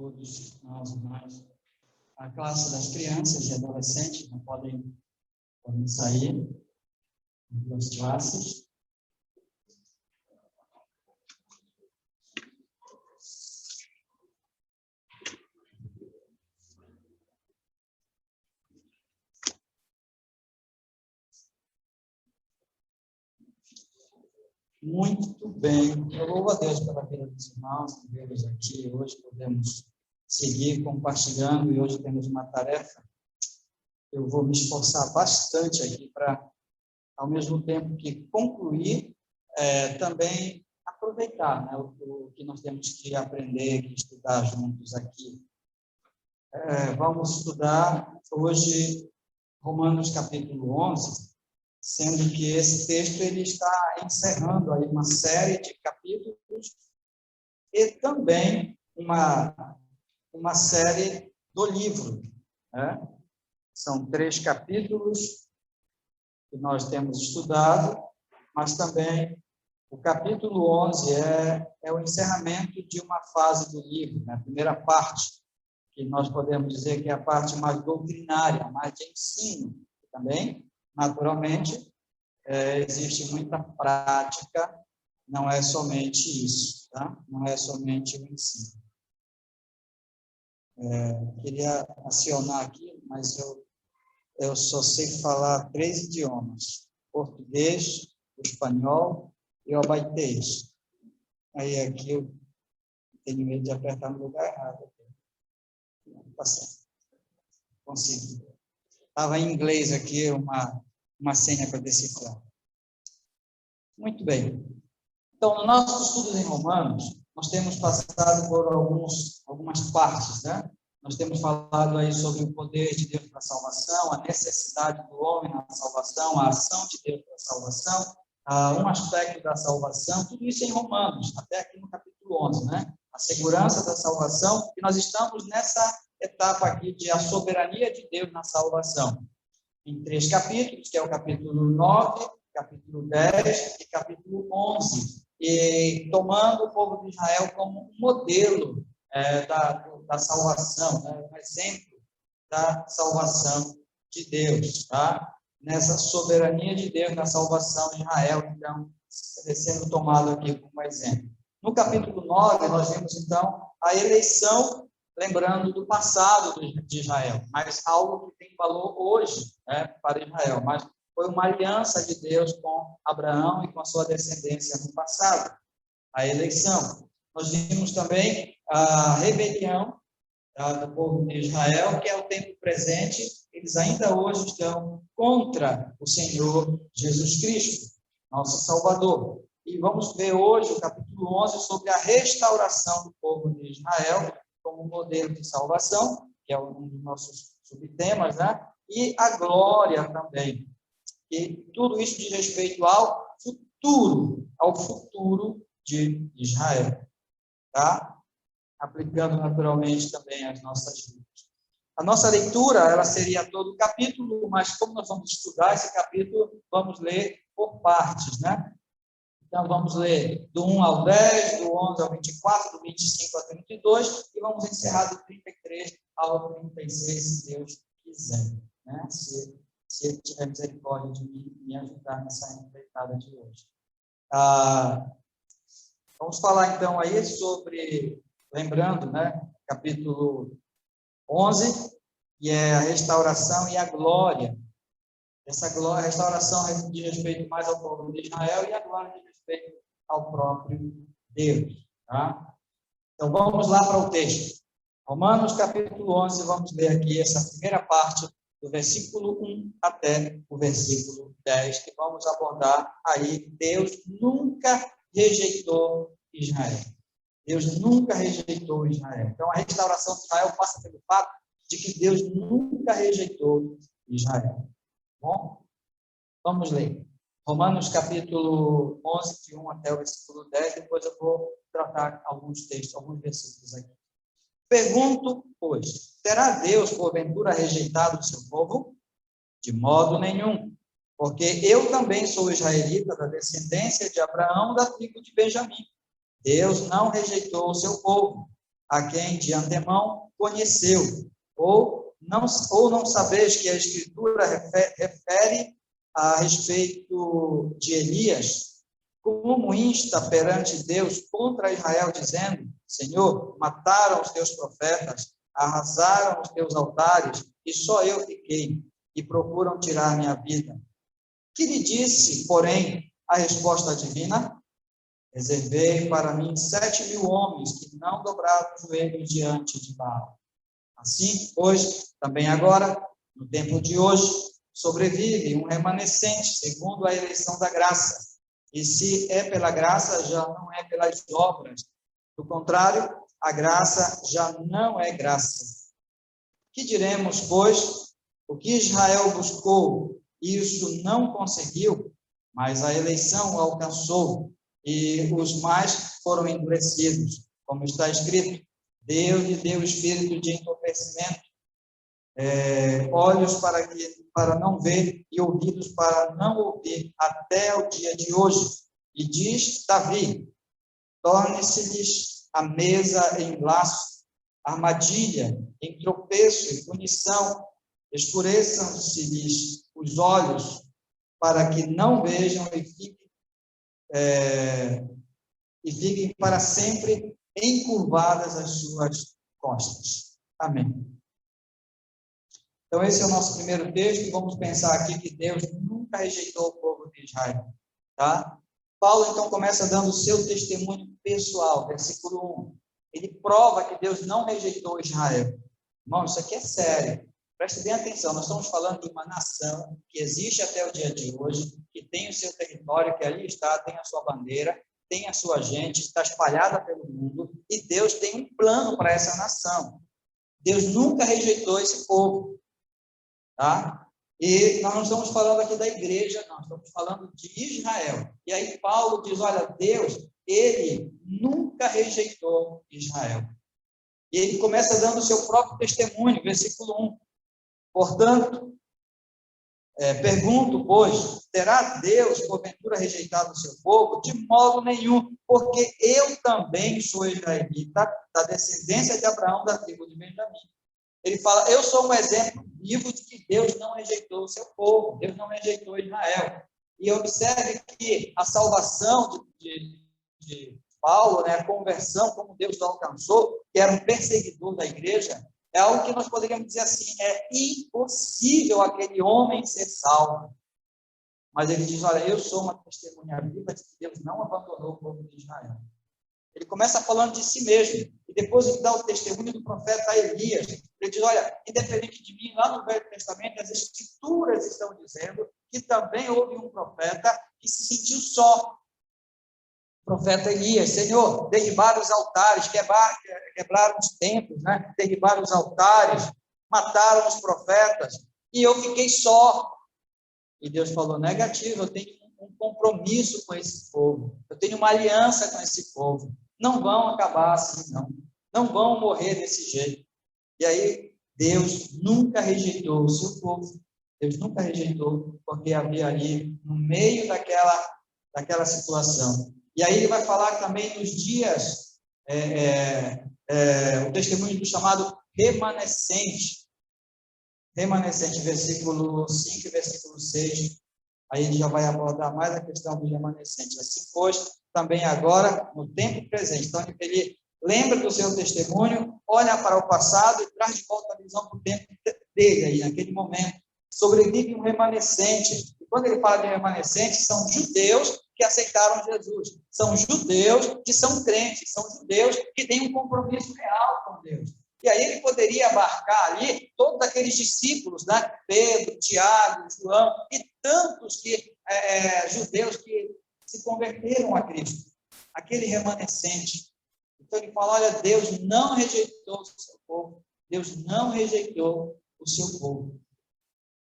todos nós, irmãos. A classe das crianças e adolescentes não podem sair, duas classes. Muito bem, eu louvo a Deus pela vida dos irmãos, que vemos aqui. Hoje podemos seguir compartilhando e hoje temos uma tarefa. Eu vou me esforçar bastante aqui para, ao mesmo tempo que concluir, também aproveitar, né, o que nós temos que aprender, que estudar juntos aqui. Vamos estudar hoje Romanos capítulo 11, sendo que esse texto ele está encerrando aí uma série de capítulos e também uma série do livro, né? São 3 capítulos que nós temos estudado, mas também o capítulo 11 é o encerramento de uma fase do livro, né? A primeira parte, que nós podemos dizer que é a parte mais doutrinária, mais de ensino também. Naturalmente, existe muita prática, não é somente isso, tá? Não é somente o ensino. Queria acionar aqui, mas eu só sei falar 3 idiomas: português, o espanhol e o abaitês. Aí aqui eu tenho medo de apertar no lugar errado. Tá certo. Consigo. Estava em inglês aqui uma senha para decifrar. Muito bem. Então, no nosso estudo em Romanos, nós temos passado por algumas partes, né? Nós temos falado aí sobre o poder de Deus para a salvação, a necessidade do homem na salvação, a ação de Deus para a salvação, um aspecto da salvação, tudo isso em Romanos, até aqui no capítulo 11, né? A segurança da salvação, e nós estamos nessa etapa aqui de a soberania de Deus na salvação. Em 3 capítulos, que é o capítulo 9, capítulo 10 e capítulo 11, e tomando o povo de Israel como um modelo da salvação, né? Um exemplo da salvação de Deus, tá? Nessa soberania de Deus na salvação de Israel, então, sendo tomado aqui como exemplo. No capítulo 9, nós vemos, então, a eleição, lembrando do passado de Israel, mas algo que tem valor hoje, né, para Israel, mas foi uma aliança de Deus com Abraão e com a sua descendência no passado, a eleição. Nós vimos também a rebelião do povo de Israel, que é o tempo presente, eles ainda hoje estão contra o Senhor Jesus Cristo, nosso Salvador. E vamos ver hoje o capítulo 11 sobre a restauração do povo de Israel como modelo de salvação, que é um dos nossos subtemas, né? E a glória também. E tudo isso diz respeito ao futuro de Israel, tá? Aplicando naturalmente também as nossas vidas. A nossa leitura, ela seria todo o capítulo, mas como nós vamos estudar esse capítulo, vamos ler por partes, né? Então, vamos ler do 1 ao 10, do 11 ao 24, do 25 ao 32, e vamos encerrar do 33 ao 36, se Deus quiser, né? Se Ele tiver misericórdia de me ajudar nessa empreitada de hoje. Vamos falar, então, aí sobre, lembrando, né, capítulo 11, que é a restauração e a glória. Essa glória, a restauração diz respeito mais ao povo de Israel e a glória diz respeito ao próprio Deus. Tá? Então, vamos lá para o texto. Romanos, capítulo 11, vamos ler aqui essa primeira parte, do versículo 1 até o versículo 10, que vamos abordar aí. Deus nunca rejeitou Israel. Deus nunca rejeitou Israel. Então, a restauração de Israel passa pelo fato de que Deus nunca rejeitou Israel. Bom, vamos ler. Romanos, capítulo 11, de 1 até o versículo 10. Depois eu vou tratar alguns textos, alguns versículos aqui. Pergunto, pois, terá Deus, porventura, rejeitado o seu povo? De modo nenhum. Porque eu também sou israelita, da descendência de Abraão, da tribo de Benjamim. Deus não rejeitou o seu povo. a quem de antemão conheceu, ou não sabeis que a Escritura refere a respeito de Elias, como insta perante Deus contra Israel, dizendo: Senhor, mataram os teus profetas, arrasaram os teus altares, e só eu fiquei, e procuram tirar minha vida. Que lhe disse, porém, a resposta divina? Reservei para mim 7.000 homens que não dobraram os joelhos diante de Baal. Assim, pois, também agora, no tempo de hoje, sobrevive um remanescente segundo a eleição da graça. E se é pela graça, já não é pelas obras. Do contrário, a graça já não é graça. Que diremos, pois? O que Israel buscou, isso não conseguiu, mas a eleição alcançou, e os mais foram endurecidos. Como está escrito, Deus lhe deu espírito de entorpecimento, olhos para não ver e ouvidos para não ouvir, até o dia de hoje. E diz Davi: torne-se-lhes a mesa em laço, armadilha, em tropeço e punição, escureçam-se-lhes os olhos, para que não vejam e fiquem para sempre encurvadas as suas costas. Amém. Então, esse é o nosso primeiro texto, e vamos pensar aqui que Deus nunca rejeitou o povo de Israel. Tá? Paulo, então, começa dando o seu testemunho pessoal, versículo 1. Ele prova que Deus não rejeitou Israel. Irmão, isso aqui é sério. Preste bem atenção, nós estamos falando de uma nação que existe até o dia de hoje, que tem o seu território, que ali está, tem a sua bandeira, tem a sua gente, está espalhada pelo mundo, e Deus tem um plano para essa nação. Deus nunca rejeitou esse povo. Tá? E nós não estamos falando aqui da igreja, não, estamos falando de Israel. E aí Paulo diz, olha, Deus, ele nunca rejeitou Israel. E ele começa dando o seu próprio testemunho, versículo 1. Portanto, pergunto, pois, terá Deus, porventura, rejeitado o seu povo? De modo nenhum, porque eu também sou israelita, da descendência de Abraão, da tribo de Benjamim. Ele fala, eu sou um exemplo vivo de que Deus não rejeitou o seu povo, Deus não rejeitou Israel. E observe que a salvação de Paulo, né, a conversão, como Deus o alcançou, que era um perseguidor da igreja, é algo que nós poderíamos dizer assim, é impossível aquele homem ser salvo. Mas ele diz, olha, eu sou uma testemunha viva de que Deus não abandonou o povo de Israel. Ele começa falando de si mesmo, e depois ele dá o testemunho do profeta Elias. Ele diz, olha, independente de mim, lá no Velho Testamento, as Escrituras estão dizendo que também houve um profeta que se sentiu só. O profeta Elias, Senhor, derribaram os altares, quebraram os templos, né? Derribaram os altares, mataram os profetas, e eu fiquei só. E Deus falou, negativo, eu tenho um compromisso com esse povo, eu tenho uma aliança com esse povo, não vão acabar assim, não vão morrer desse jeito. E aí, Deus nunca rejeitou o seu povo, Deus nunca rejeitou, porque havia ali, no meio daquela situação. E aí ele vai falar também nos dias, o testemunho do chamado remanescente, versículo 5 e versículo 6, aí ele já vai abordar mais a questão do remanescente. Assim, pois, também agora, no tempo presente. Então, ele lembra do seu testemunho, olha para o passado e traz de volta a visão para o tempo dele, aí, naquele momento. Sobrevive um remanescente. E quando ele fala de remanescente, são judeus que aceitaram Jesus. São judeus que são crentes, são judeus que têm um compromisso real com Deus. E aí ele poderia abarcar ali todos aqueles discípulos, né? Pedro, Tiago, João, e tantos judeus que se converteram a Cristo. Aquele remanescente. Então ele fala, olha, Deus não rejeitou o seu povo. Deus não rejeitou o seu povo.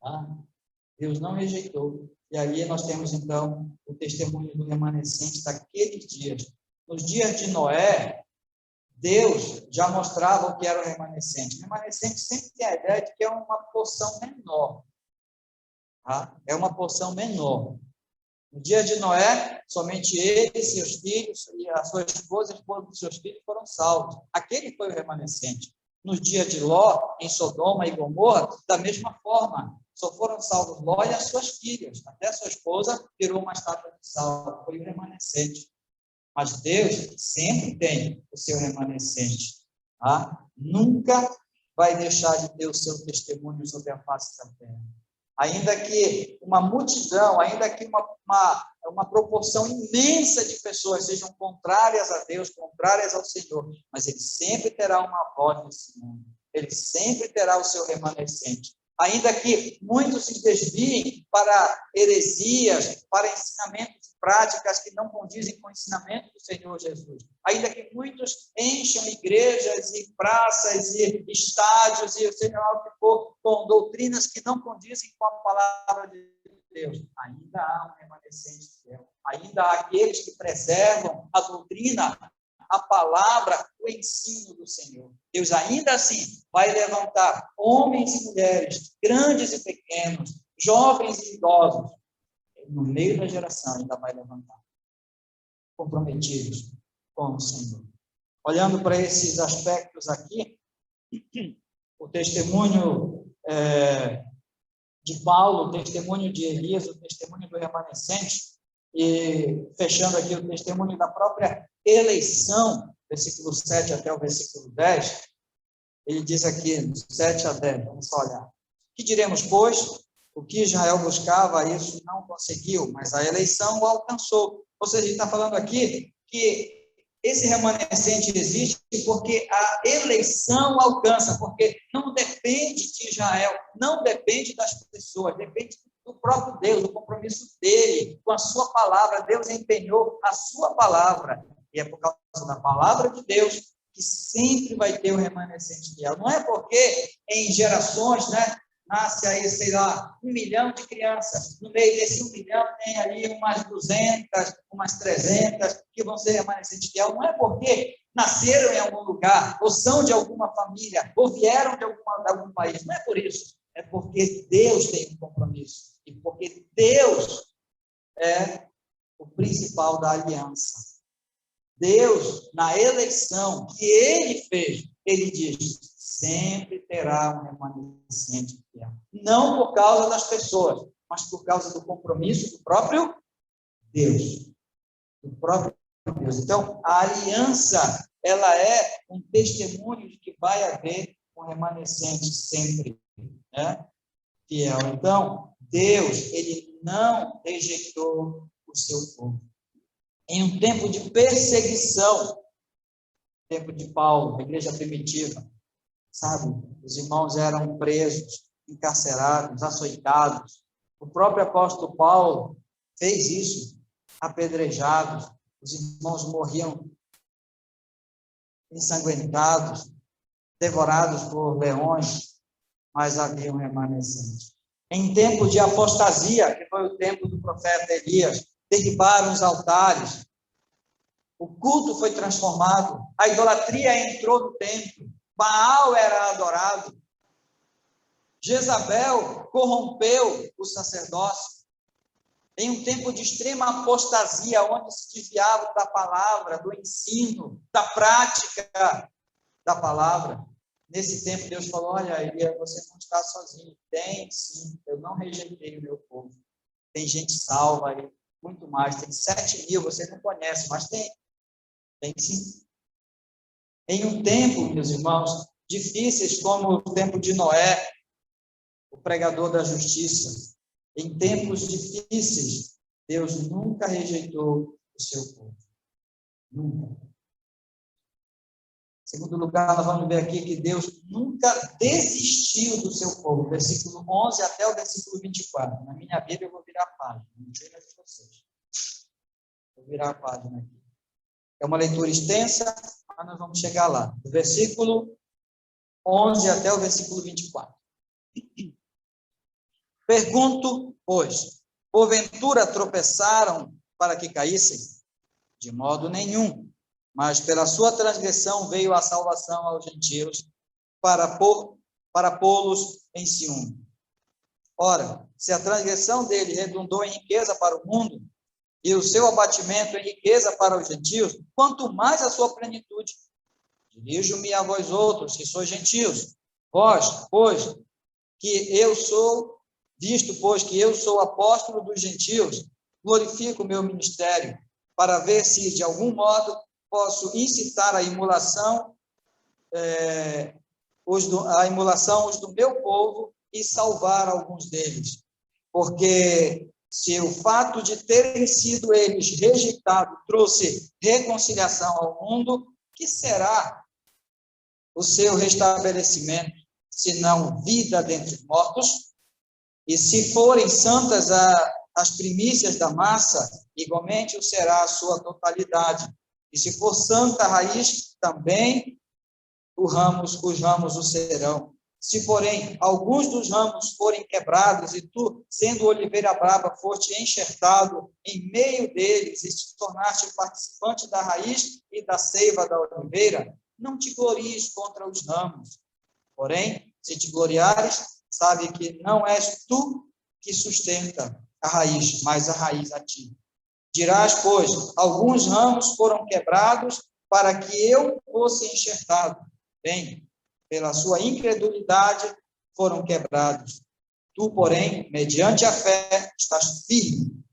Tá? Deus não rejeitou. E ali nós temos, então, o testemunho do remanescente daqueles dias. Nos dias de Noé, Deus já mostrava o que era o remanescente. O remanescente sempre tem a ideia de que é uma porção menor. Tá? É uma porção menor. No dia de Noé, somente ele, seus filhos e a sua esposa dos seus filhos foram salvos. Aquele foi o remanescente. No dia de Ló, em Sodoma e Gomorra, da mesma forma, só foram salvos Ló e as suas filhas. Até a sua esposa virou uma estátua de sal, foi o remanescente. Mas Deus sempre tem o seu remanescente. Tá? Nunca vai deixar de ter o seu testemunho sobre a face da terra. Ainda que uma multidão, ainda que uma proporção imensa de pessoas sejam contrárias a Deus, contrárias ao Senhor, mas ele sempre terá uma voz nesse mundo. Ele sempre terá o seu remanescente. Ainda que muitos se desviem para heresias, para ensinamentos e práticas que não condizem com o ensinamento do Senhor Jesus. Ainda que muitos encham igrejas e praças e estádios e o Senhor que for com doutrinas que não condizem com a palavra de Deus. Ainda há um remanescente fiel. Ainda há aqueles que preservam a doutrina, a palavra, o ensino do Senhor. Deus ainda assim vai levantar homens e mulheres, grandes e pequenos, jovens e idosos, no meio da geração ainda vai levantar, comprometidos com o Senhor. Olhando para esses aspectos aqui, o testemunho de Paulo, o testemunho de Elias, o testemunho do remanescente, e fechando aqui o testemunho da própria eleição, versículo 7 até o versículo 10, ele diz aqui, 7 a 10, vamos só olhar. Que diremos, pois? O que Israel buscava, isso não conseguiu, mas a eleição o alcançou. Ou seja, ele está falando aqui que esse remanescente existe porque a eleição alcança, porque não depende de Israel, não depende das pessoas, depende do próprio Deus, do compromisso dele com a sua palavra. Deus empenhou a sua palavra, e é por causa da palavra de Deus que sempre vai ter o remanescente fiel. Não é porque em gerações, nasce aí, sei lá, 1 milhão de crianças. No meio desse 1 milhão tem ali umas 200, umas 300 que vão ser remanescentes fiel. Não é porque nasceram em algum lugar, ou são de alguma família, ou vieram de algum país. Não é por isso. É porque Deus tem um compromisso. E porque Deus é o principal da aliança. Deus, na eleição que ele fez, ele diz, sempre terá um remanescente fiel. Não por causa das pessoas, mas por causa do compromisso do próprio Deus. Do próprio Deus. Então, a aliança, ela é um testemunho de que vai haver um remanescente sempre, fiel. Então, Deus, ele não rejeitou o seu povo. Em um tempo de perseguição, tempo de Paulo, a igreja primitiva, sabe? Os irmãos eram presos, encarcerados, açoitados. O próprio apóstolo Paulo fez isso, apedrejados. Os irmãos morriam ensanguentados, devorados por leões, mas havia um remanescente. Em tempo de apostasia, que foi o tempo do profeta Elias, derribaram os altares, o culto foi transformado, a idolatria entrou no templo, Baal era adorado, Jezabel corrompeu o sacerdócio. Em um tempo de extrema apostasia, onde se desviavam da palavra, do ensino, da prática da palavra, nesse tempo Deus falou, olha, Elias, você não está sozinho. Tem sim, eu não rejeitei o meu povo. Tem gente salva aí, muito mais, tem 7.000, você não conhece, mas tem sim. Em um tempo, meus irmãos, difíceis como o tempo de Noé, o pregador da justiça, em tempos difíceis, Deus nunca rejeitou o seu povo. Nunca. Em segundo lugar, nós vamos ver aqui que Deus nunca desistiu do seu povo. Versículo 11 até o versículo 24. Na minha Bíblia eu vou virar a página, não sei mais de vocês. Vou virar a página aqui. É uma leitura extensa, mas nós vamos chegar lá. Do versículo 11 até o versículo 24. Pergunto, pois, porventura tropeçaram para que caíssem? De modo nenhum, mas pela sua transgressão veio a salvação aos gentios para pô-los em ciúme. Ora, se a transgressão dele redundou em riqueza para o mundo, e o seu abatimento em riqueza para os gentios, quanto mais a sua plenitude. Dirijo-me a vós outros, que sois gentios, vós, pois, que eu sou, visto, pois, que eu sou apóstolo dos gentios, glorifico o meu ministério, para ver se, de algum modo, posso incitar a emulação, os do meu povo e salvar alguns deles. Porque se o fato de terem sido eles rejeitados trouxe reconciliação ao mundo, que será o seu restabelecimento, se não vida dentre os mortos? E se forem santas as primícias da massa, igualmente o será a sua totalidade. E se for santa a raiz, também os ramos o serão. Se, porém, alguns dos ramos forem quebrados, e tu, sendo oliveira brava, foste enxertado em meio deles, e te tornaste participante da raiz e da seiva da oliveira, não te glories contra os ramos. Porém, se te gloriares, sabe que não és tu que sustenta a raiz, mas a raiz a ti. Dirás, pois, alguns ramos foram quebrados para que eu fosse enxertado. Bem, pela sua incredulidade foram quebrados. Tu, porém, mediante a fé, estás firme.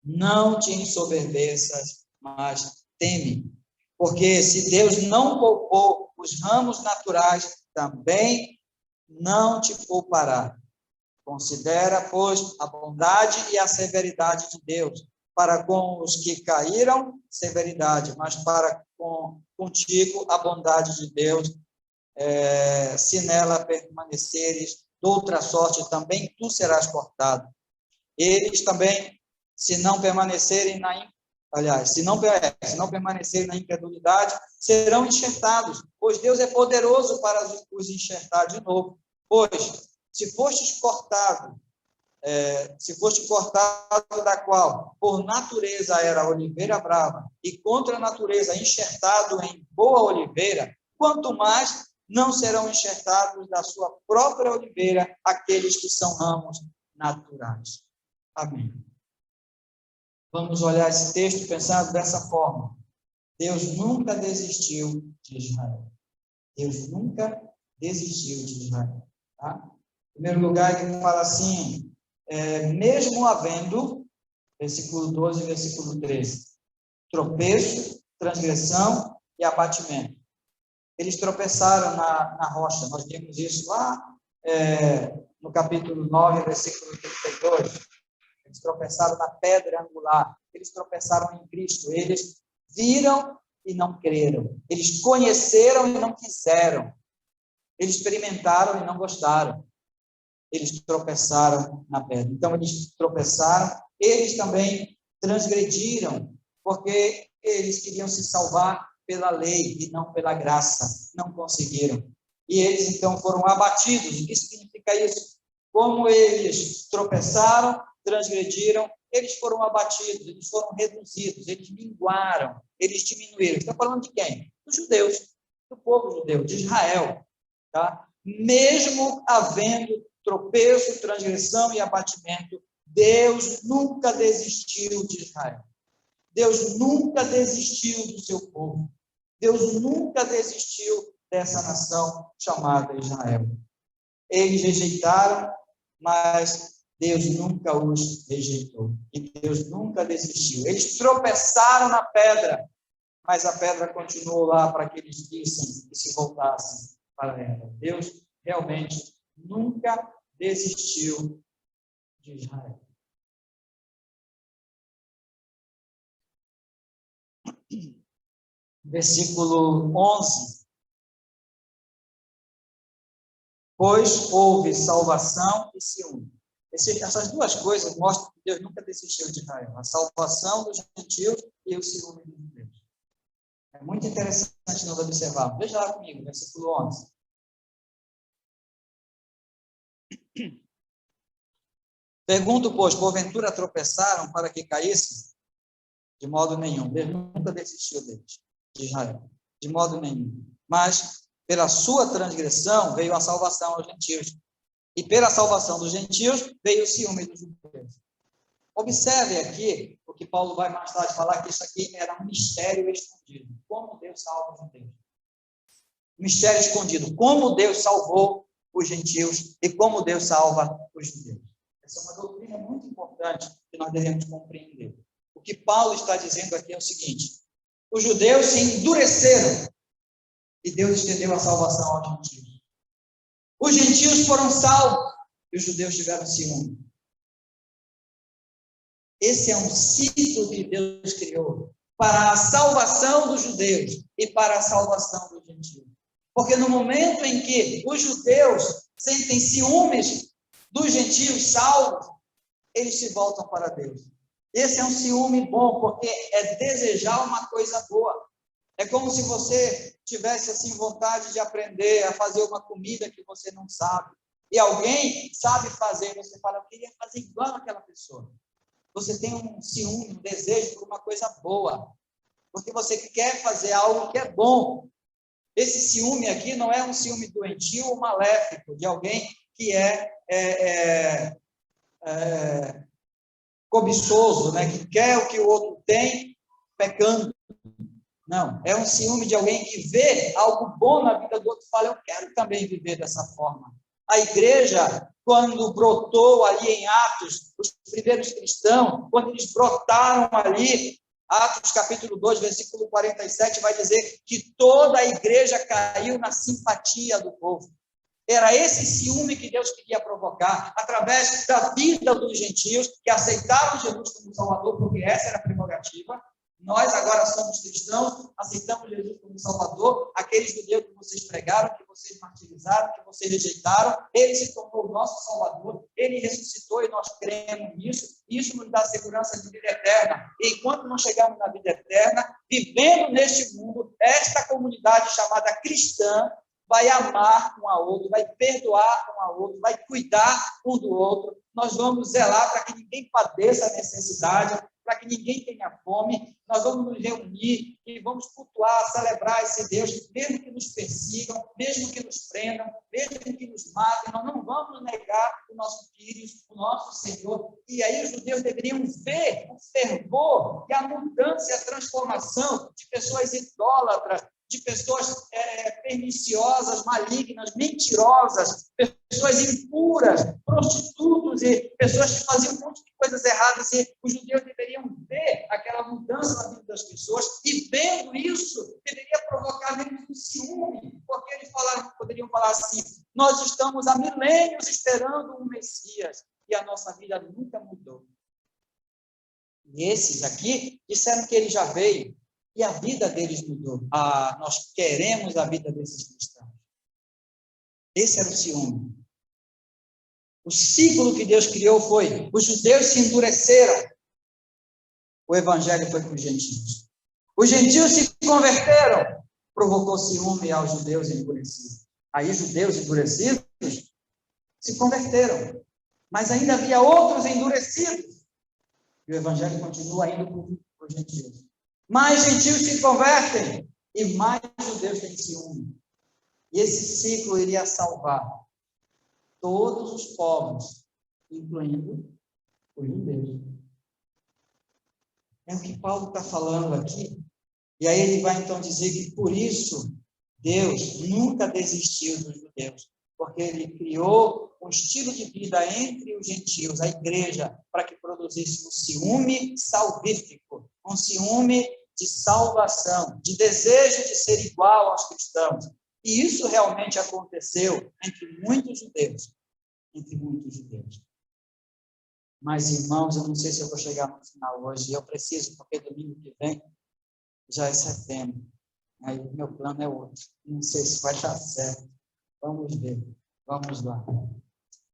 Não te ensoberbeças, mas teme. Porque se Deus não poupou os ramos naturais, também não te poupará. Considera, pois, a bondade e a severidade de Deus. Para com os que caíram, severidade, mas para contigo a bondade de Deus. Se nela permaneceres, de outra sorte também tu serás cortado. Eles também, se não permanecerem se não permanecerem na incredulidade, serão enxertados, pois Deus é poderoso para os enxertar de novo. Pois, se foste cortado da qual, por natureza, era a oliveira brava, e contra a natureza enxertado em boa oliveira, quanto mais não serão enxertados da sua própria oliveira aqueles que são ramos naturais. Amém. Vamos olhar esse texto pensando dessa forma. Deus nunca desistiu de Israel. Deus nunca desistiu de Israel. Tá? Em primeiro lugar, ele fala assim, mesmo havendo, versículo 12 e versículo 13, tropeço, transgressão e abatimento. Eles tropeçaram na rocha. Nós vimos isso lá no capítulo 9, versículo 32. Eles tropeçaram na pedra angular. Eles tropeçaram em Cristo. Eles viram e não creram. Eles conheceram e não quiseram. Eles experimentaram e não gostaram. Eles tropeçaram na pedra. Então, eles tropeçaram. Eles também transgrediram, porque eles queriam se salvar pela lei e não pela graça. Não conseguiram. E eles, então, foram abatidos. O que significa isso? Como eles tropeçaram, transgrediram, eles foram abatidos, eles foram reduzidos, eles minguaram, eles diminuíram. Está falando de quem? Dos judeus, do povo judeu, de Israel. Tá? Mesmo havendo tropeço, transgressão e abatimento, Deus nunca desistiu de Israel. Deus nunca desistiu do seu povo. Deus nunca desistiu dessa nação chamada Israel. Eles rejeitaram, mas Deus nunca os rejeitou. E Deus nunca desistiu. Eles tropeçaram na pedra, mas a pedra continuou lá para que eles vissem e se voltassem para ela. Deus realmente nunca desistiu de Israel. Versículo 11. Pois houve salvação e ciúme. Essas duas coisas mostram que Deus nunca desistiu de Israel. A salvação dos gentios e o ciúme dos judeus. É muito interessante nós observarmos. Veja lá comigo, versículo 11. Pergunto, pois, porventura tropeçaram para que caíssem? De modo nenhum. Deus nunca desistiu deles, de Israel. De modo nenhum. Mas, pela sua transgressão, veio a salvação aos gentios. E pela salvação dos gentios, veio o ciúme dos judeus. Observe aqui o que Paulo vai mais tarde falar, que isso aqui era um mistério escondido. Como Deus salva os judeus. Mistério escondido. Como Deus salvou os gentios e como Deus salva os judeus. Essa é uma doutrina muito importante que nós devemos compreender. O que Paulo está dizendo aqui é o seguinte: os judeus se endureceram e Deus estendeu a salvação aos gentios. Os gentios foram salvos e os judeus tiveram ciúme. Esse é um ciclo que Deus criou para a salvação dos judeus e para a salvação dos gentios. Porque no momento em que os judeus sentem ciúmes dos gentios salvos, eles se voltam para Deus. Esse é um ciúme bom, porque é desejar uma coisa boa. É como se você tivesse assim vontade de aprender a fazer uma comida que você não sabe. E alguém sabe fazer, você fala, eu queria fazer igual aquela pessoa. Você tem um ciúme, um desejo por uma coisa boa, porque você quer fazer algo que é bom. Esse ciúme aqui não é um ciúme doentio ou maléfico, de alguém que é cobiçoso, né? Que quer o que o outro tem, pecando. Não, é um ciúme de alguém que vê algo bom na vida do outro e fala, eu quero também viver dessa forma. A igreja, quando brotou ali em Atos, os primeiros cristãos, quando eles brotaram ali, Atos capítulo 2, versículo 47, vai dizer que toda a igreja caiu na simpatia do povo. Era esse ciúme que Deus queria provocar, através da vida dos gentios, que aceitaram Jesus como Salvador, porque essa era a prerrogativa. Nós agora somos cristãos, aceitamos Jesus como Salvador. Aqueles judeus que vocês pregaram, que vocês martirizaram, que vocês rejeitaram, ele se tornou o nosso Salvador, ele ressuscitou e nós cremos nisso. Isso nos dá segurança de vida eterna. E enquanto não chegarmos na vida eterna, vivendo neste mundo, esta comunidade chamada cristã vai amar um ao outro, vai perdoar um ao outro, vai cuidar um do outro. Nós vamos zelar para que ninguém padeça a necessidade, para que ninguém tenha fome. Nós vamos nos reunir e vamos cultuar, celebrar esse Deus, mesmo que nos persigam, mesmo que nos prendam, mesmo que nos matem. Nós não vamos negar o nosso Quírios, o nosso Senhor. E aí os judeus deveriam ver o fervor e a mudança e a transformação de pessoas idólatras, de pessoas perniciosas, malignas, mentirosas, pessoas impuras, prostitutos e pessoas que faziam um monte de coisas erradas. E os judeus deveriam ver aquela mudança na vida das pessoas e, vendo isso, deveria provocar neles um ciúme, porque eles poderiam falar assim, nós estamos há milênios esperando um Messias e a nossa vida nunca mudou. E esses aqui disseram que ele já veio. E a vida deles mudou. Nós queremos a vida desses cristãos. Esse era o ciúme. O ciclo que Deus criou foi, os judeus se endureceram. O evangelho foi para os gentios. Os gentios se converteram. Provocou ciúme aos judeus endurecidos. Aí os judeus endurecidos se converteram. Mas ainda havia outros endurecidos. E o evangelho continua indo para os gentios. Mais gentios se convertem e mais judeus têm ciúme. E esse ciclo iria salvar todos os povos, incluindo os judeus. É o que Paulo está falando aqui. E aí ele vai então dizer que por isso Deus nunca desistiu dos judeus, porque ele criou um estilo de vida entre os gentios, a igreja, para que produzisse um ciúme salvífico, um ciúme de salvação, de desejo de ser igual aos cristãos. E isso realmente aconteceu entre muitos judeus. Mas, irmãos, eu não sei se eu vou chegar no final hoje. Eu preciso, porque domingo que vem já é setembro. Aí o meu plano é outro. Não sei se vai dar certo. Vamos ver. Vamos lá.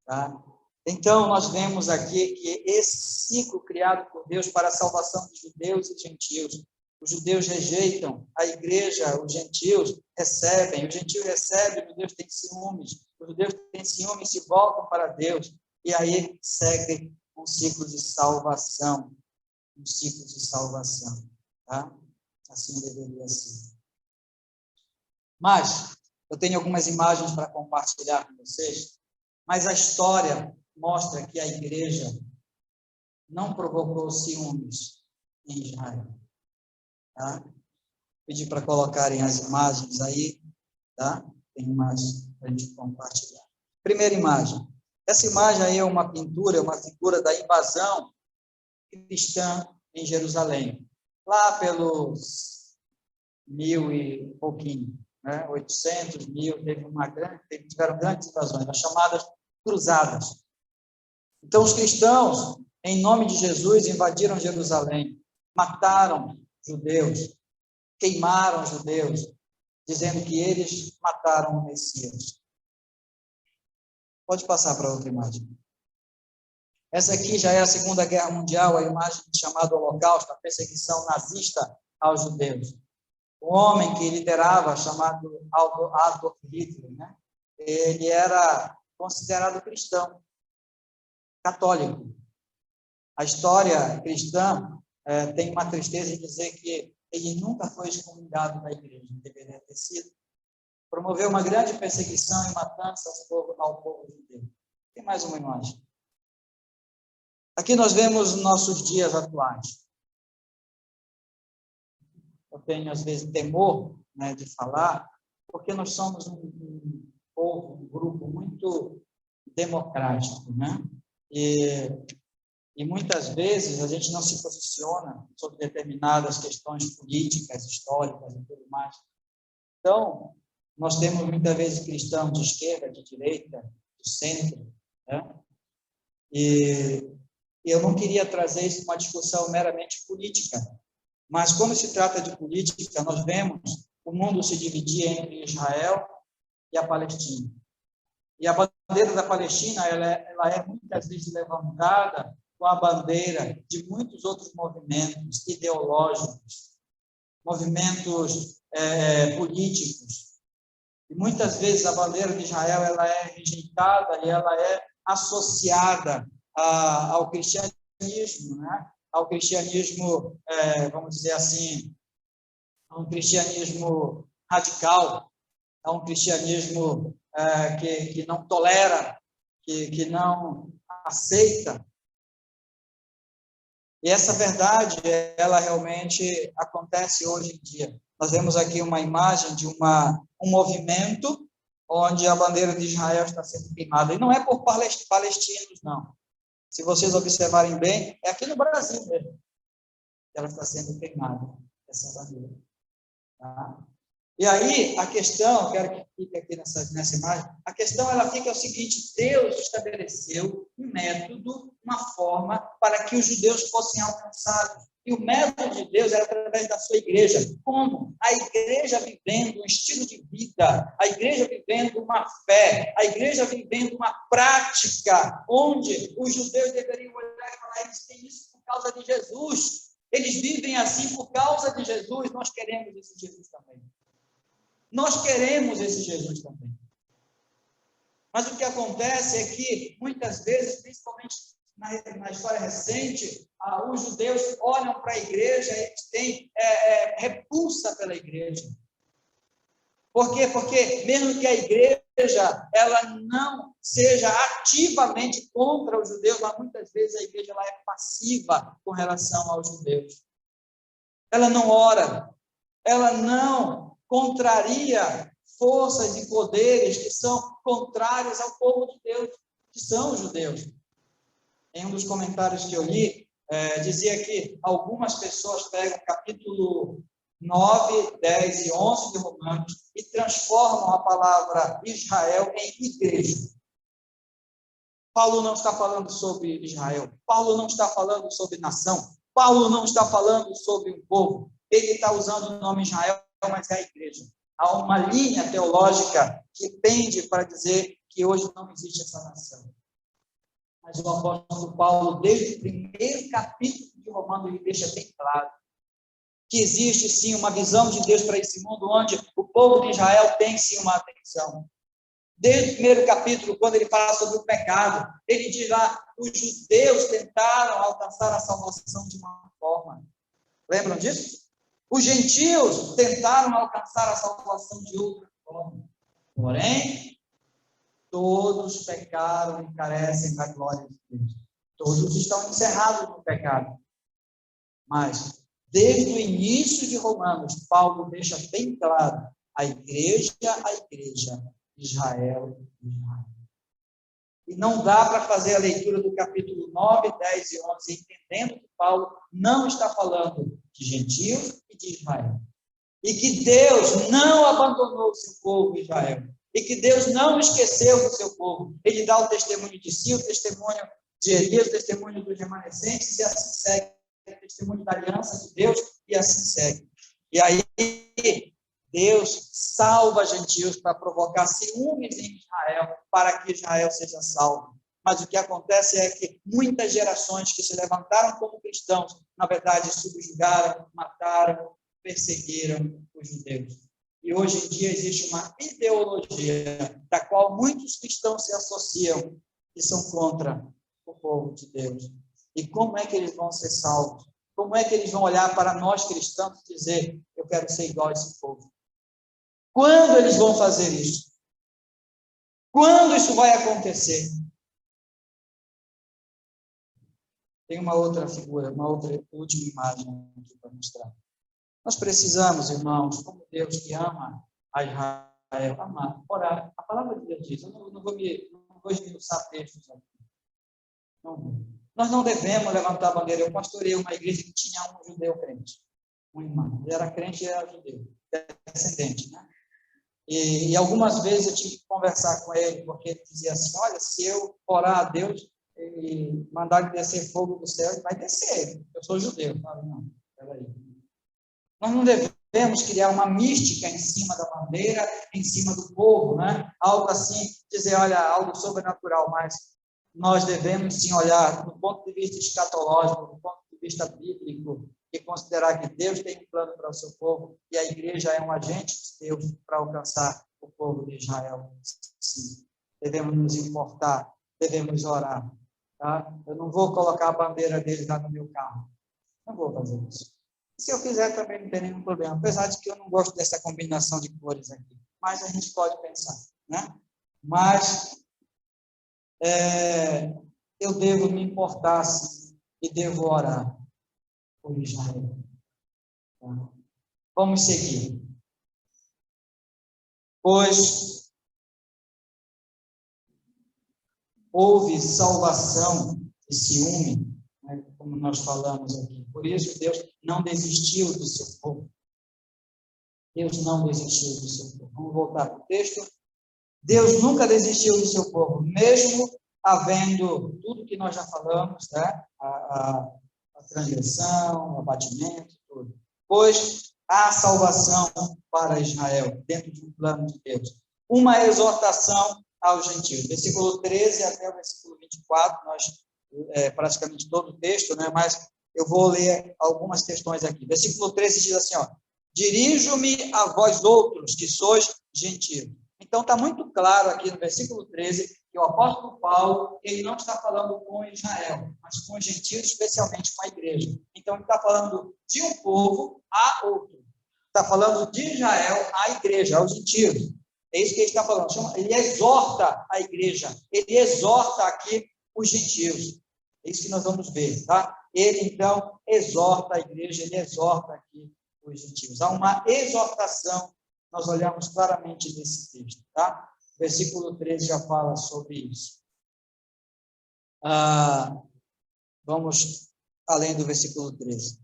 Tá? Então, nós vemos aqui que esse ciclo criado por Deus para a salvação de judeus e gentios, os judeus rejeitam a igreja, os gentios recebem, o gentio recebe, os judeus têm ciúmes, os judeus têm ciúmes e se voltam para Deus, e aí segue um ciclo de salvação, tá? Assim deveria ser. Mas, eu tenho algumas imagens para compartilhar com vocês, mas a história mostra que a igreja não provocou ciúmes em Israel. Tá? Pedi para colocarem as imagens aí, tá? Tem imagens para a gente compartilhar. Primeira imagem. Essa imagem aí é uma pintura, uma figura da invasão cristã em Jerusalém. Lá pelos 1000 e pouquinho, né? 800, 1000, tiveram grandes invasões, as chamadas cruzadas. Então, os cristãos, em nome de Jesus, invadiram Jerusalém, mataram judeus, queimaram judeus, dizendo que eles mataram o Messias. Pode passar para outra imagem. Essa aqui já é a Segunda Guerra Mundial, a imagem chamada Holocausto, a perseguição nazista aos judeus. O homem que liderava, chamado Adolf Hitler, né? Ele era considerado cristão, católico. A história cristã tem uma tristeza em dizer que ele nunca foi excomungado da igreja, deveria ter sido. Promoveu uma grande perseguição e matança ao povo judeu. Tem mais uma imagem. Aqui nós vemos nossos dias atuais. Eu tenho, às vezes, temor, né, de falar, porque nós somos um povo, um grupo muito democrático, né? E muitas vezes a gente não se posiciona sobre determinadas questões políticas, históricas e tudo mais. Então, nós temos muitas vezes cristãos de esquerda, de direita, do centro, né? E eu não queria trazer isso uma discussão meramente política, mas quando se trata de política, nós vemos o mundo se dividir entre Israel e a Palestina. E a bandeira da Palestina, ela é muitas vezes levantada com a bandeira de muitos outros movimentos ideológicos, movimentos políticos. E muitas vezes a bandeira de Israel ela é rejeitada e ela é associada ao cristianismo, né? Ao cristianismo, vamos dizer assim, a um cristianismo radical, a um cristianismo que não tolera, que não aceita. E essa verdade, ela realmente acontece hoje em dia. Nós vemos aqui uma imagem de um movimento onde a bandeira de Israel está sendo queimada. E não é por palestinos, não. Se vocês observarem bem, é aqui no Brasil mesmo que ela está sendo queimada, essa bandeira. Tá? E aí, a questão, quero que fique aqui nessa imagem, a questão ela fica o seguinte: Deus estabeleceu um método, uma forma para que os judeus fossem alcançados. E o método de Deus era através da sua igreja. Como? A igreja vivendo um estilo de vida, a igreja vivendo uma fé, a igreja vivendo uma prática, onde os judeus deveriam olhar e falar: eles têm isso por causa de Jesus. Eles vivem assim por causa de Jesus. Nós queremos esse Jesus também. Nós queremos esse Jesus também. Mas o que acontece é que, muitas vezes, principalmente na história recente, os judeus olham para a igreja e eles têm repulsa pela igreja. Por quê? Porque mesmo que a igreja ela não seja ativamente contra os judeus, mas muitas vezes a igreja ela é passiva com relação aos judeus. Ela não ora, ela não contraria forças e poderes que são contrários ao povo de Deus, que são os judeus. Em um dos comentários que eu li, dizia que algumas pessoas pegam o capítulo 9, 10 e 11 de Romanos e transformam a palavra Israel em igreja. Paulo não está falando sobre Israel, Paulo não está falando sobre nação, Paulo não está falando sobre um povo, ele está usando o nome Israel, mas é a igreja. Há uma linha teológica que pende para dizer que hoje não existe essa nação. Mas o apóstolo Paulo, desde o primeiro capítulo de Romanos, ele deixa bem claro que existe sim uma visão de Deus para esse mundo, onde o povo de Israel tem sim uma atenção. Desde o primeiro capítulo, quando ele fala sobre o pecado, ele diz lá: os judeus tentaram alcançar a salvação de uma forma. Lembram disso? Os gentios tentaram alcançar a salvação de outra forma. Porém, todos pecaram e carecem da glória de Deus. Todos estão encerrados no pecado. Mas, desde o início de Romanos, Paulo deixa bem claro a igreja, Israel. E não dá para fazer a leitura do capítulo 9, 10 e 11, entendendo que Paulo não está falando de gentios e de Israel. E que Deus não abandonou o seu povo, Israel. E que Deus não esqueceu do seu povo. Ele dá o testemunho de si, o testemunho de Elias, o testemunho dos remanescentes, e assim segue. O testemunho da aliança de Deus, e assim segue. E aí, Deus salva gentios para provocar ciúmes em Israel, para que Israel seja salvo. Mas o que acontece é que muitas gerações que se levantaram como cristãos, na verdade, subjugaram, mataram, perseguiram os judeus. E hoje em dia existe uma ideologia da qual muitos cristãos se associam e são contra o povo de Deus. E como é que eles vão ser salvos? Como é que eles vão olhar para nós cristãos e dizer, eu quero ser igual a esse povo? Quando eles vão fazer isso? Quando isso vai acontecer? Tem uma outra figura, uma outra última imagem aqui para mostrar. Nós precisamos, irmãos, como Deus que ama a Israel, amar, orar. A palavra de Deus diz, eu não vou esmiuçar textos aqui. Não. Nós não devemos levantar a bandeira. Eu pastorei uma igreja que tinha um judeu crente, um irmão. Ele era crente e era judeu, descendente, né? E algumas vezes eu tive que conversar com ele, porque ele dizia assim, olha, se eu orar a Deus e mandar descer fogo do céu, ele vai descer. Eu sou judeu. Eu falo, não, peraí. Nós não devemos criar uma mística em cima da bandeira, em cima do povo, né? Algo assim, dizer, olha, algo sobrenatural, mas nós devemos sim olhar do ponto de vista escatológico, do ponto de vista bíblico, e considerar que Deus tem um plano para o seu povo, e a igreja é um agente de Deus para alcançar o povo de Israel. Sim, devemos nos importar, devemos orar. Tá? Eu não vou colocar a bandeira deles lá no meu carro. Não vou fazer isso. Se eu fizer, também não tem nenhum problema. Apesar de que eu não gosto dessa combinação de cores aqui. Mas a gente pode pensar, né? Mas eu devo me importar, sim, e devo orar por Israel. Tá? Vamos seguir. Pois houve salvação e ciúme, né, como nós falamos aqui. Por isso, Deus não desistiu do seu povo. Deus não desistiu do seu povo. Vamos voltar para o texto. Deus nunca desistiu do seu povo, mesmo havendo tudo que nós já falamos, né? A transgressão, o abatimento, tudo. Pois há salvação para Israel, dentro de um plano de Deus. Uma exortação aos gentios. Versículo 13 até o versículo 24, nós praticamente todo o texto, né? Mas eu vou ler algumas questões aqui. Versículo 13 diz assim, ó, dirijo-me a vós outros, que sois gentios. Então, está muito claro aqui no versículo 13 que o apóstolo Paulo, ele não está falando com Israel, mas com os gentios, especialmente com a igreja. Então, ele está falando de um povo a outro. Está falando de Israel à igreja, aos gentios. É isso que ele está falando. Ele exorta a igreja, ele exorta aqui os gentios. É isso que nós vamos ver, tá? Ele, então, exorta a igreja, ele exorta aqui os gentios. Há uma exortação. Nós olhamos claramente nesse texto, tá? Versículo 13 já fala sobre isso. Vamos além do versículo 13.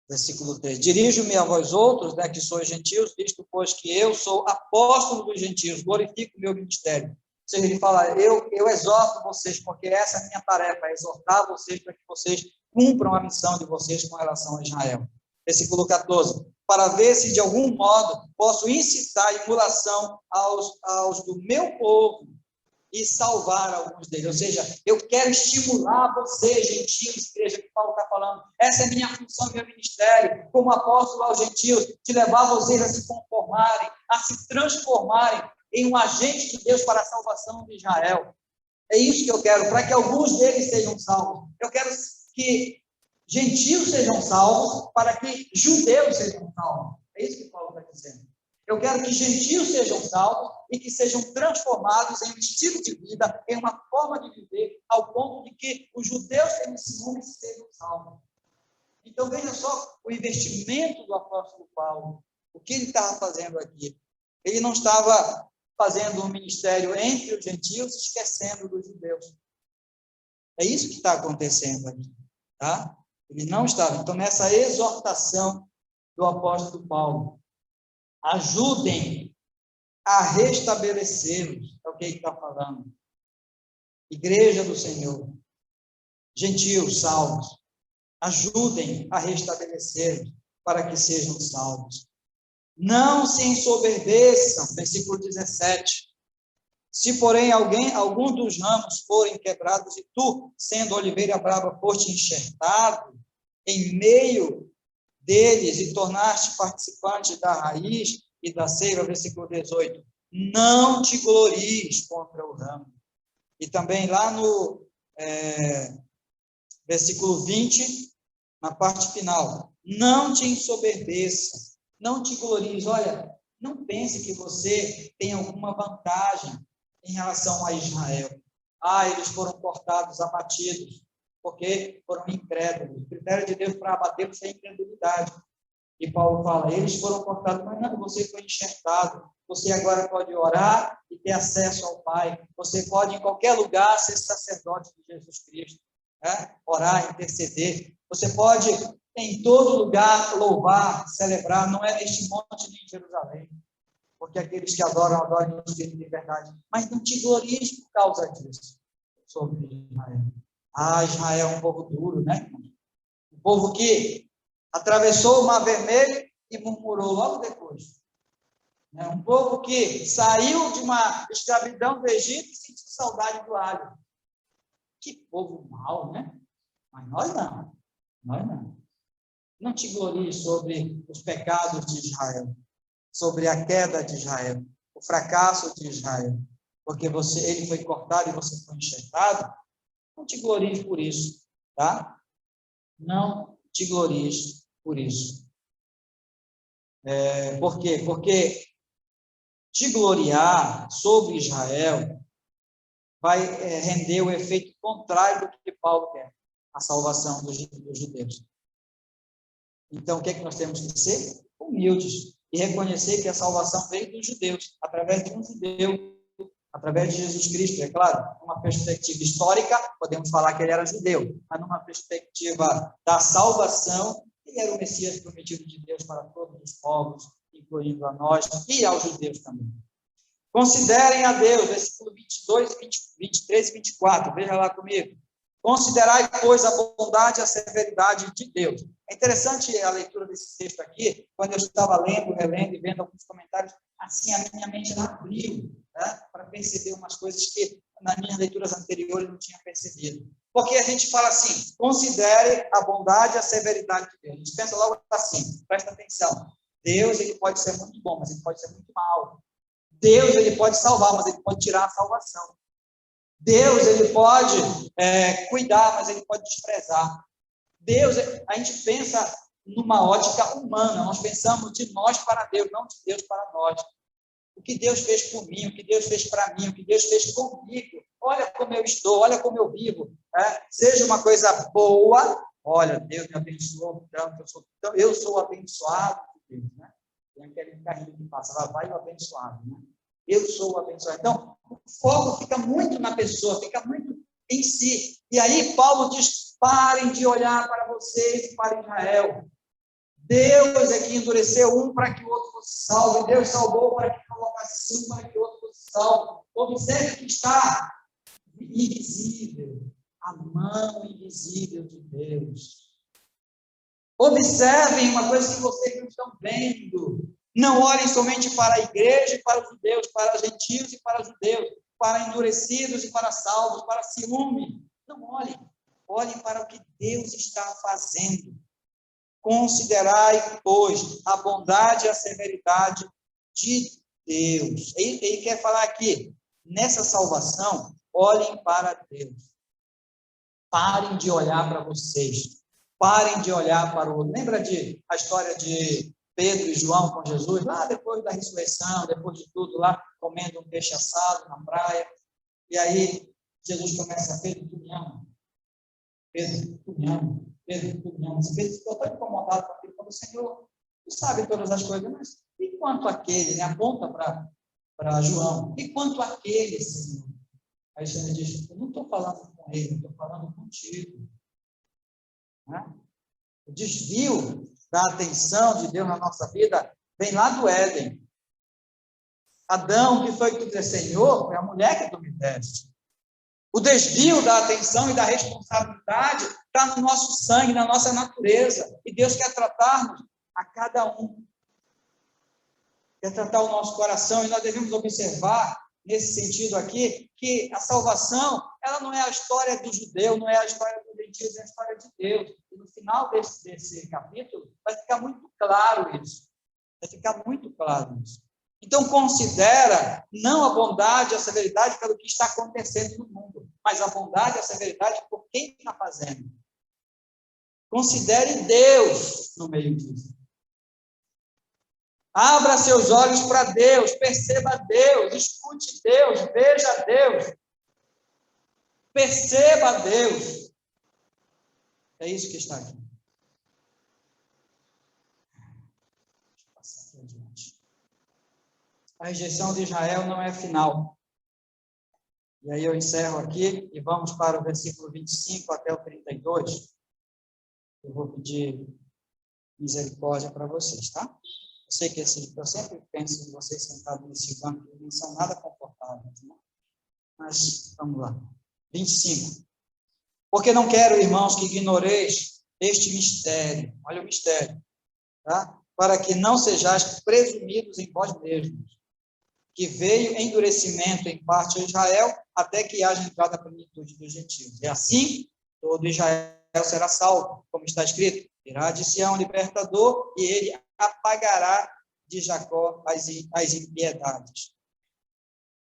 Versículo 13. Dirijo-me a vós outros, né, que sois gentios, visto pois que eu sou apóstolo dos gentios, glorifico o meu ministério. Ou seja, ele fala, eu exorto vocês, porque essa é a minha tarefa, é exortar vocês para que vocês cumpram a missão de vocês com relação a Israel. Versículo 14. Para ver se de algum modo posso incitar emulação aos do meu povo e salvar alguns deles. Ou seja, eu quero estimular vocês, gentios, igreja, que Paulo está falando. Essa é a minha função, meu ministério, como apóstolo aos gentios, de levar vocês a se conformarem, a se transformarem em um agente de Deus para a salvação de Israel. É isso que eu quero, para que alguns deles sejam salvos. Eu quero que gentios sejam salvos, para que judeus sejam salvos. É isso que Paulo está dizendo. Eu quero que gentios sejam salvos e que sejam transformados em um estilo de vida, em uma forma de viver, ao ponto de que os judeus têm ciúme e sejam salvos. Então, veja só o investimento do apóstolo Paulo. O que ele estava fazendo aqui? Ele não estava fazendo um ministério entre os gentios, esquecendo dos judeus. É isso que está acontecendo aqui, tá? Ele não estava. Então, nessa exortação do apóstolo Paulo, ajudem a restabelecê-los, é o que ele está falando. Igreja do Senhor, gentios salvos, ajudem a restabelecer para que sejam salvos. Não se ensoberbeçam, versículo 17. Se, porém, algum dos ramos forem quebrados e tu, sendo oliveira brava, foste enxertado em meio deles e tornaste participante da raiz e da seiva, versículo 18, não te glories contra o ramo. E também lá no versículo 20, na parte final, não te ensoberbeça, não te glories. Olha, não pense que você tem alguma vantagem em relação a Israel. Eles foram cortados, abatidos, porque foram incrédulos. O critério de Deus para abatê-los é a incredulidade. E Paulo fala, eles foram cortados, mas não, você foi enxertado. Você agora pode orar e ter acesso ao Pai. Você pode, em qualquer lugar, ser sacerdote de Jesus Cristo. Orar, interceder. Você pode, em todo lugar, louvar, celebrar. Não é neste monte nem em Jerusalém. Porque aqueles que adoram em espírito de verdade. Mas não te glories por causa disso. Sobre Israel. Israel é um povo duro, né? Um povo que atravessou o Mar Vermelho e murmurou logo depois. Um povo que saiu de uma escravidão do Egito e sentiu saudade do alho. Que povo mau, né? Mas nós não. Nós não. Não te glories sobre os pecados de Israel, sobre a queda de Israel, o fracasso de Israel, porque ele foi cortado e você foi enxertado. Não te glories por isso, tá? Não te glories por isso. Por quê? Porque te gloriar sobre Israel vai render o efeito contrário do que Paulo quer, a salvação dos judeus. Então, o que é que nós temos que ser? Humildes e reconhecer que a salvação veio dos judeus, através de um judeu, através de Jesus Cristo, é claro. Numa perspectiva histórica, podemos falar que ele era judeu, mas numa perspectiva da salvação, ele era o Messias prometido de Deus para todos os povos, incluindo a nós e aos judeus também. Considerem a Deus, versículo 22, 23 e 24, veja lá comigo. Considerai, pois, a bondade e a severidade de Deus. É interessante a leitura desse texto aqui, quando eu estava lendo, relendo e vendo alguns comentários, assim a minha mente abriu, para perceber umas coisas que nas minhas leituras anteriores eu não tinha percebido. Porque a gente fala assim, considere a bondade e a severidade de Deus. A gente pensa logo assim, presta atenção. Deus, ele pode ser muito bom, mas ele pode ser muito mau. Deus, ele pode salvar, mas ele pode tirar a salvação. Deus, ele pode cuidar, mas ele pode desprezar. Deus, a gente pensa numa ótica humana, nós pensamos de nós para Deus, não de Deus para nós. O que Deus fez por mim, o que Deus fez para mim, o que Deus fez comigo. Olha como eu estou, olha como eu vivo. Seja uma coisa boa, olha, Deus me abençoou tanto, eu sou abençoado de Deus, né? Tem aquele carrinho que passa, lá vai o abençoado, né? Eu sou o abençoado. Então, o foco fica muito na pessoa, fica muito em si. E aí Paulo diz, parem de olhar para vocês e para Israel. Deus é que endureceu um para que o outro fosse salvo. Deus salvou para que colocasse um para que o outro fosse salvo. Observe que está invisível, a mão invisível de Deus. Observem uma coisa que vocês não estão vendo. Não olhem somente para a igreja e para os judeus, para gentios e para judeus, para endurecidos e para salvos, para ciúme. Não olhem. Olhem para o que Deus está fazendo. Considerai, pois, a bondade e a severidade de Deus. Ele quer falar aqui, nessa salvação, olhem para Deus. Parem de olhar para vocês. Parem de olhar para o outro. Lembra a história de Pedro e João com Jesus, lá depois da ressurreição, depois de tudo, lá comendo um peixe assado na praia. E aí Jesus começa, Pedro, tu me ama? Pedro, tu me ama? Pedro, tu me ama? Pedro ficou tão incomodado com aquilo, falou, Senhor, tu sabe todas as coisas, mas e quanto aquele? Né? Aponta para João. E quanto aquele, Senhor? Aí o Senhor diz, eu não estou falando com ele, estou falando contigo. Né? O desvio da atenção de Deus na nossa vida vem lá do Éden. Adão, que foi que tu disse, Senhor, foi a mulher que tu me deste. O desvio da atenção e da responsabilidade está no nosso sangue, na nossa natureza. E Deus quer tratar-nos a cada um. Quer tratar o nosso coração. E nós devemos observar, nesse sentido aqui, que a salvação, ela não é a história do judeu, não é a história do gentio, é a história de Deus. E no final desse capítulo, vai ficar muito claro isso. Vai ficar muito claro isso. Então, considera não a bondade e a severidade pelo que está acontecendo no mundo, mas a bondade e a severidade por quem está fazendo. Considere Deus no meio disso. Abra seus olhos para Deus, perceba Deus, escute Deus, veja Deus. Perceba Deus. É isso que está aqui. Deixa eu passar aqui adiante. A rejeição de Israel não é final. E aí eu encerro aqui e vamos para o versículo 25 até o 32. Eu vou pedir misericórdia para vocês, tá? Eu sei que eu sempre penso em vocês sentados nesse banco, que não são nada confortáveis, né? Mas vamos lá. 25. Porque não quero, irmãos, que ignoreis este mistério. Olha o mistério, tá? Para que não sejais presumidos em vós mesmos, que veio endurecimento em parte a Israel, até que haja entrado a plenitude dos gentios. E assim, todo Israel será salvo, como está escrito, virá de Sião libertador, e ele apagará de Jacó as impiedades.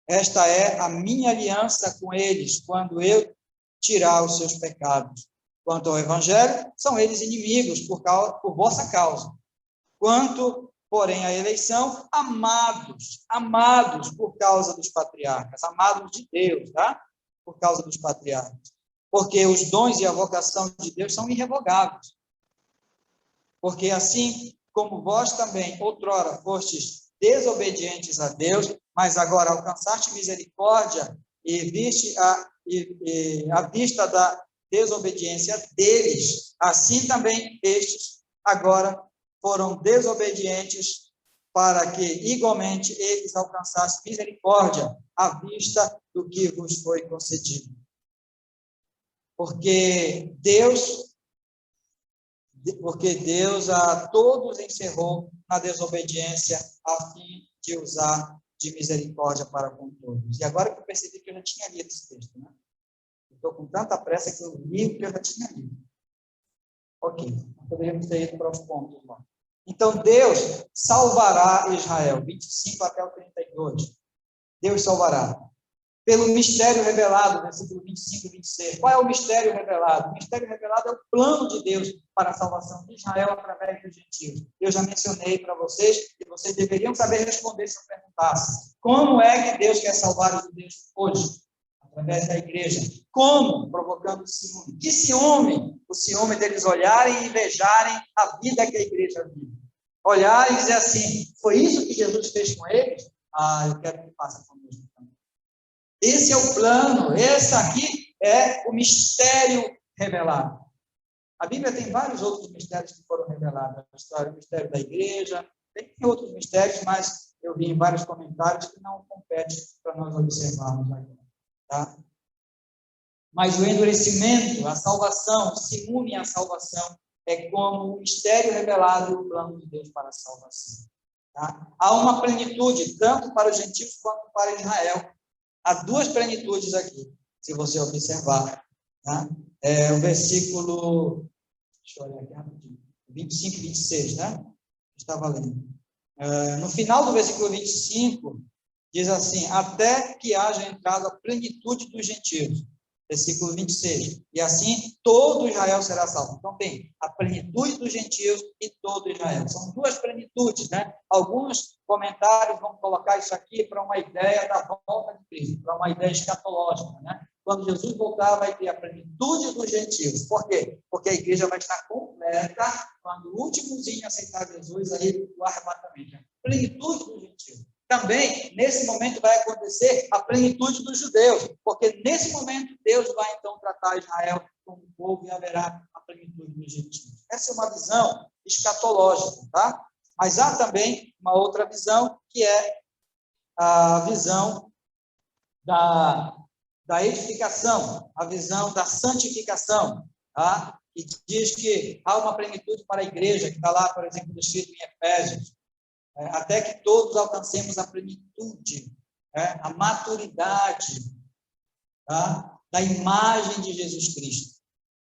Esta é a minha aliança com eles, quando eu tirar os seus pecados. Quanto ao evangelho, são eles inimigos por vossa causa. Quanto, porém, à eleição, amados por causa dos patriarcas, amados de Deus, tá? Por causa dos patriarcas. Porque os dons e a vocação de Deus são irrevogáveis. Porque assim como vós também, outrora, fostes desobedientes a Deus, mas agora alcançaste misericórdia e viste a vista da desobediência deles, assim também estes agora foram desobedientes, para que igualmente eles alcançassem misericórdia à vista do que vos foi concedido. Porque Deus a todos encerrou na desobediência, a fim de usar de misericórdia para com todos. E agora que eu percebi que eu já tinha lido esse texto, né? Estou com tanta pressa que eu li que eu já tinha lido. Ok, poderíamos ter ido para os pontos lá. Então, Deus salvará Israel, 25 até o 32. Deus salvará. Pelo mistério revelado, versículo 25 e 26. Qual é o mistério revelado? O mistério revelado é o plano de Deus para a salvação de Israel através dos gentios. Eu já mencionei para vocês, e vocês deveriam saber responder se eu perguntasse. Como é que Deus quer salvar os judeus hoje? Através da igreja. Como? Provocando o ciúme. Que ciúme? O ciúme deles olharem e invejarem a vida que a igreja vive. Olhar e dizer assim, foi isso que Jesus fez com eles? Eu quero que faça comigo também. Esse é o plano, esse aqui é o mistério revelado. A Bíblia tem vários outros mistérios que foram revelados. A história, o mistério da igreja, tem outros mistérios, mas eu vi em vários comentários que não competem para nós observarmos agora. Tá? Mas o endurecimento, a salvação, o ciúme à salvação, é como o mistério revelado e o plano de Deus para a salvação. Tá? Há uma plenitude, tanto para os gentios quanto para Israel. Há duas plenitudes aqui, se você observar. Tá? O versículo, deixa eu olhar aqui rapidinho, 25 e 26, né? Estava lendo. No final do versículo 25, diz assim, até que haja entrado a plenitude dos gentios. versículo 26. E assim todo Israel será salvo. Então tem a plenitude dos gentios e todo Israel. São duas plenitudes, né? Alguns comentários vão colocar isso aqui para uma ideia da volta de Cristo, para uma ideia escatológica, né? Quando Jesus voltar, vai ter a plenitude dos gentios. Por quê? Porque a igreja vai estar completa quando o últimozinho aceitar Jesus, aí o arrebatamento. A plenitude dos gentios. Também, nesse momento, vai acontecer a plenitude dos judeus, porque nesse momento Deus vai, então, tratar Israel como um povo e haverá a plenitude dos gentios. Essa é uma visão escatológica, tá? Mas há também uma outra visão, que é a visão da edificação, a visão da santificação, tá? Que diz que há uma plenitude para a igreja, que está lá, por exemplo, descrito em Efésios, até que todos alcancemos a plenitude, a maturidade, tá? Da imagem de Jesus Cristo.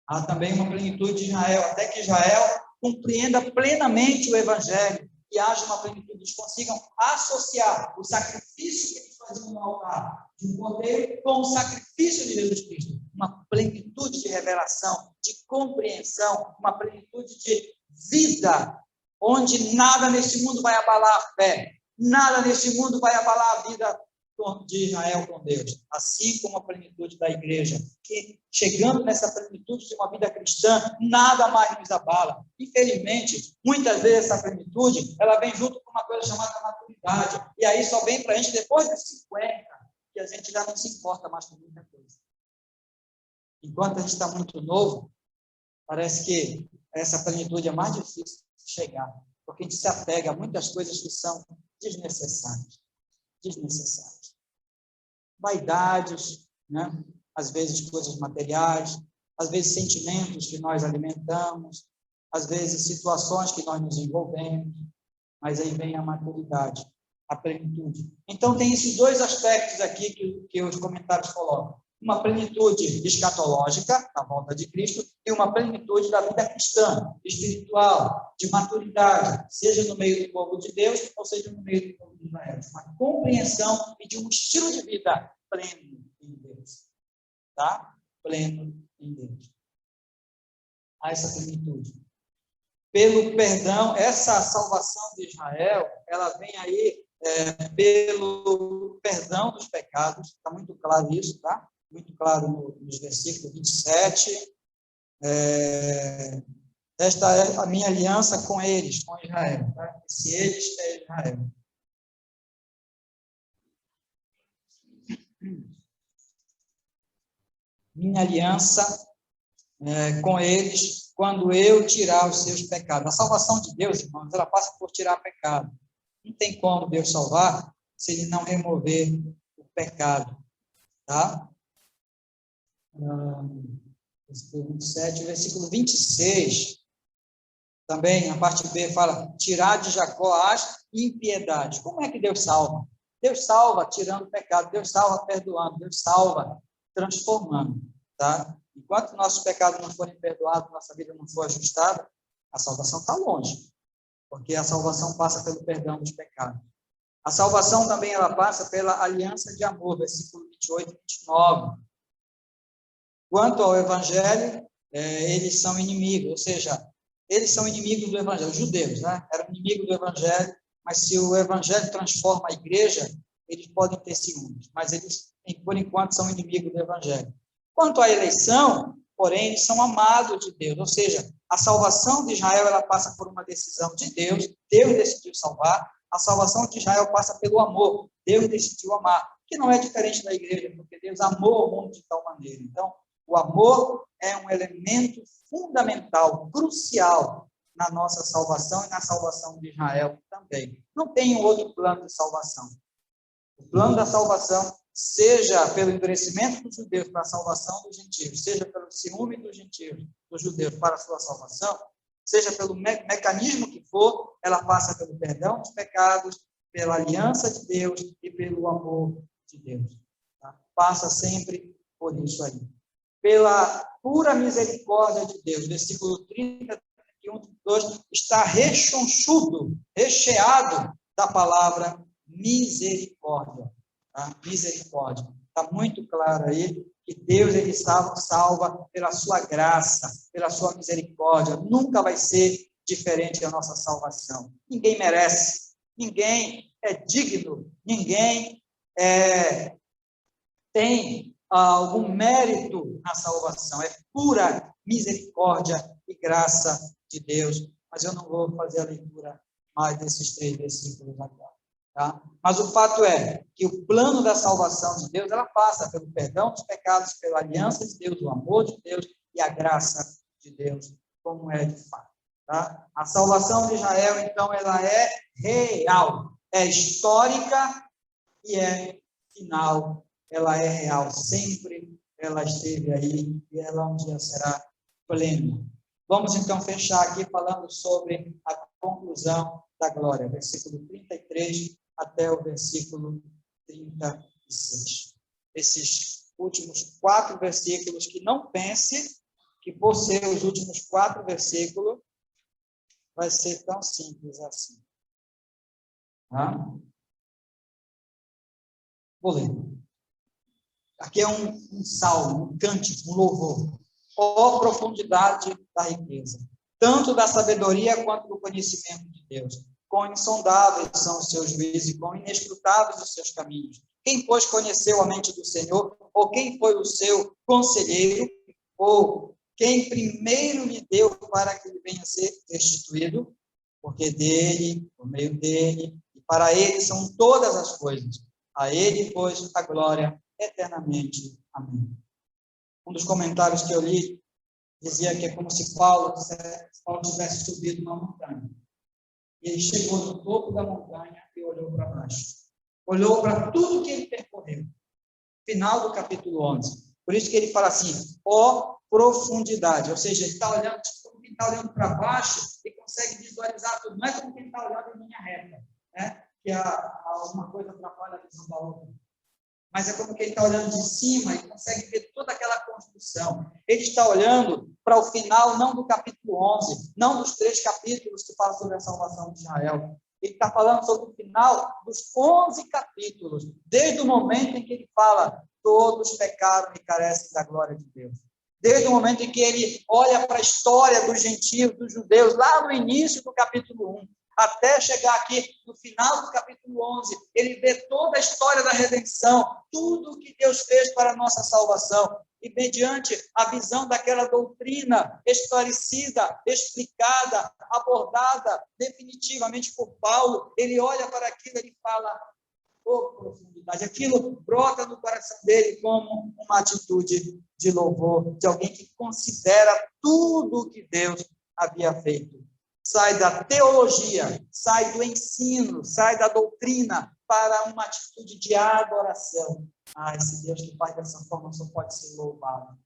Há também uma plenitude de Israel, até que Israel compreenda plenamente o Evangelho, e haja uma plenitude, eles consigam associar o sacrifício que eles faziam no altar de um cordeiro com o sacrifício de Jesus Cristo. Uma plenitude de revelação, de compreensão, uma plenitude de vida, onde nada neste mundo vai abalar a fé, nada neste mundo vai abalar a vida de Israel com Deus, assim como a plenitude da igreja, que chegando nessa plenitude de uma vida cristã, nada mais nos abala. Infelizmente, muitas vezes essa plenitude, ela vem junto com uma coisa chamada maturidade, e aí só vem para a gente depois dos 50, que a gente já não se importa mais com muita coisa. Enquanto a gente está muito novo, parece que essa plenitude é mais difícil de chegar, porque a gente se apega a muitas coisas que são desnecessárias. Vaidades, né? Às vezes coisas materiais, às vezes sentimentos que nós alimentamos, às vezes situações que nós nos envolvemos, mas aí vem a maturidade, a plenitude. Então tem esses dois aspectos aqui que os comentários colocam. Uma plenitude escatológica, a volta de Cristo, e uma plenitude da vida cristã, espiritual, de maturidade, seja no meio do povo de Deus, ou seja no meio do povo de Israel. Uma compreensão e de um estilo de vida pleno em Deus. Tá? Pleno em Deus. Há essa plenitude. Pelo perdão, essa salvação de Israel, ela vem aí pelo perdão dos pecados, está muito claro isso, tá? Muito claro nos versículos 27. Esta é a minha aliança com eles, com Israel. Tá? Se eles é Israel. Minha aliança com eles quando eu tirar os seus pecados. A salvação de Deus, irmãos, ela passa por tirar pecado. Não tem como Deus salvar se ele não remover o pecado. Tá? Versículo 27, versículo 26, também, a parte B fala, tirar de Jacó as impiedades. Como é que Deus salva? Deus salva tirando o pecado, Deus salva perdoando, Deus salva transformando, tá? Enquanto nossos pecados não forem perdoados, nossa vida não for ajustada, a salvação está longe, porque a salvação passa pelo perdão dos pecados. A salvação também ela passa pela aliança de amor, versículo 28 e 29. Quanto ao Evangelho, eles são inimigos, ou seja, eles são inimigos do Evangelho, os judeus, né? Eram inimigos do Evangelho, mas se o Evangelho transforma a igreja, eles podem ter ciúmes, mas eles, por enquanto, são inimigos do Evangelho. Quanto à eleição, porém, eles são amados de Deus, ou seja, a salvação de Israel ela passa por uma decisão de Deus, Deus decidiu salvar, a salvação de Israel passa pelo amor, Deus decidiu amar, que não é diferente da igreja, porque Deus amou o mundo de tal maneira. Então, o amor é um elemento fundamental, crucial na nossa salvação e na salvação de Israel também. Não tem um outro plano de salvação. O plano da salvação, seja pelo endurecimento dos judeus para a salvação dos gentios, seja pelo ciúme dos gentios, dos judeus para a sua salvação, seja pelo mecanismo que for, ela passa pelo perdão dos pecados, pela aliança de Deus e pelo amor de Deus. Tá? Passa sempre por isso aí. Pela pura misericórdia de Deus, versículo 30, 31, 32, está rechonchudo, recheado da palavra misericórdia. Tá? Misericórdia. Está muito claro aí que Deus, ele salva pela sua graça, pela sua misericórdia. Nunca vai ser diferente a nossa salvação. Ninguém merece, ninguém é digno, ninguém tem algum mérito na salvação. É pura misericórdia e graça de Deus. Mas eu não vou fazer a leitura mais desses 3 versículos agora. Tá? Mas o fato é que o plano da salvação de Deus, ela passa pelo perdão dos pecados, pela aliança de Deus, o amor de Deus e a graça de Deus, como é de fato. Tá? A salvação de Israel, então, ela é real, é histórica e é final. Ela é real, sempre ela esteve aí e ela um dia será plena. Vamos então fechar aqui falando sobre a conclusão da glória, versículo 33 até o versículo 36. Esses últimos 4 versículos, que não pense que por ser os últimos 4 versículos vai ser tão simples assim. Tá? Vou ler. Aqui é um salmo, um cântico, um louvor. Ó profundidade da riqueza, tanto da sabedoria quanto do conhecimento de Deus. Quão insondáveis são os seus juízos e quão inescrutáveis os seus caminhos. Quem, pois, conheceu a mente do Senhor? Ou quem foi o seu conselheiro? Ou quem primeiro lhe deu para que ele venha a ser restituído? Porque dele, por meio dele, e para ele são todas as coisas. A ele, pois, a glória eternamente. Amém. Um dos comentários que eu li dizia que é como se Paulo tivesse subido uma montanha. E ele chegou no topo da montanha e olhou para baixo. Olhou para tudo que ele percorreu. Final do capítulo 11. Por isso que ele fala assim, ó profundidade. Ou seja, ele está olhando, como quem está olhando para baixo e consegue visualizar tudo. Não é como quem está olhando em linha reta, né? Que alguma coisa atrapalha a visão da outra. Mas é como quem está olhando de cima e consegue ver toda aquela construção. Ele está olhando para o final, não do capítulo 11, não dos 3 capítulos que falam sobre a salvação de Israel. Ele está falando sobre o final dos 11 capítulos, desde o momento em que ele fala, todos pecaram e carecem da glória de Deus. Desde o momento em que ele olha para a história dos gentios, dos judeus, lá no início do capítulo 1, até chegar aqui no final do capítulo 11, ele vê toda a história da redenção, tudo o que Deus fez para a nossa salvação, e mediante a visão daquela doutrina esclarecida, explicada, abordada definitivamente por Paulo, ele olha para aquilo e fala, profundidade, aquilo brota no coração dele como uma atitude de louvor, de alguém que considera tudo o que Deus havia feito. Sai da teologia, sai do ensino, sai da doutrina para uma atitude de adoração. Esse Deus que faz dessa forma só pode ser louvado.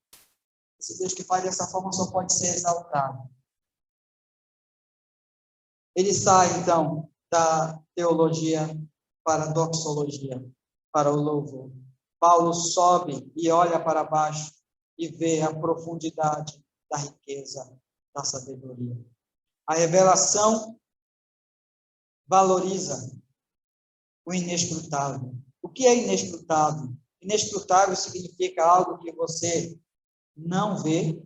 Esse Deus que faz dessa forma só pode ser exaltado. Ele sai, então, da teologia para a doxologia, para o louvor. Paulo sobe e olha para baixo e vê a profundidade da riqueza, da sabedoria. A revelação valoriza o inescrutável. O que é inescrutável? Inescrutável significa algo que você não vê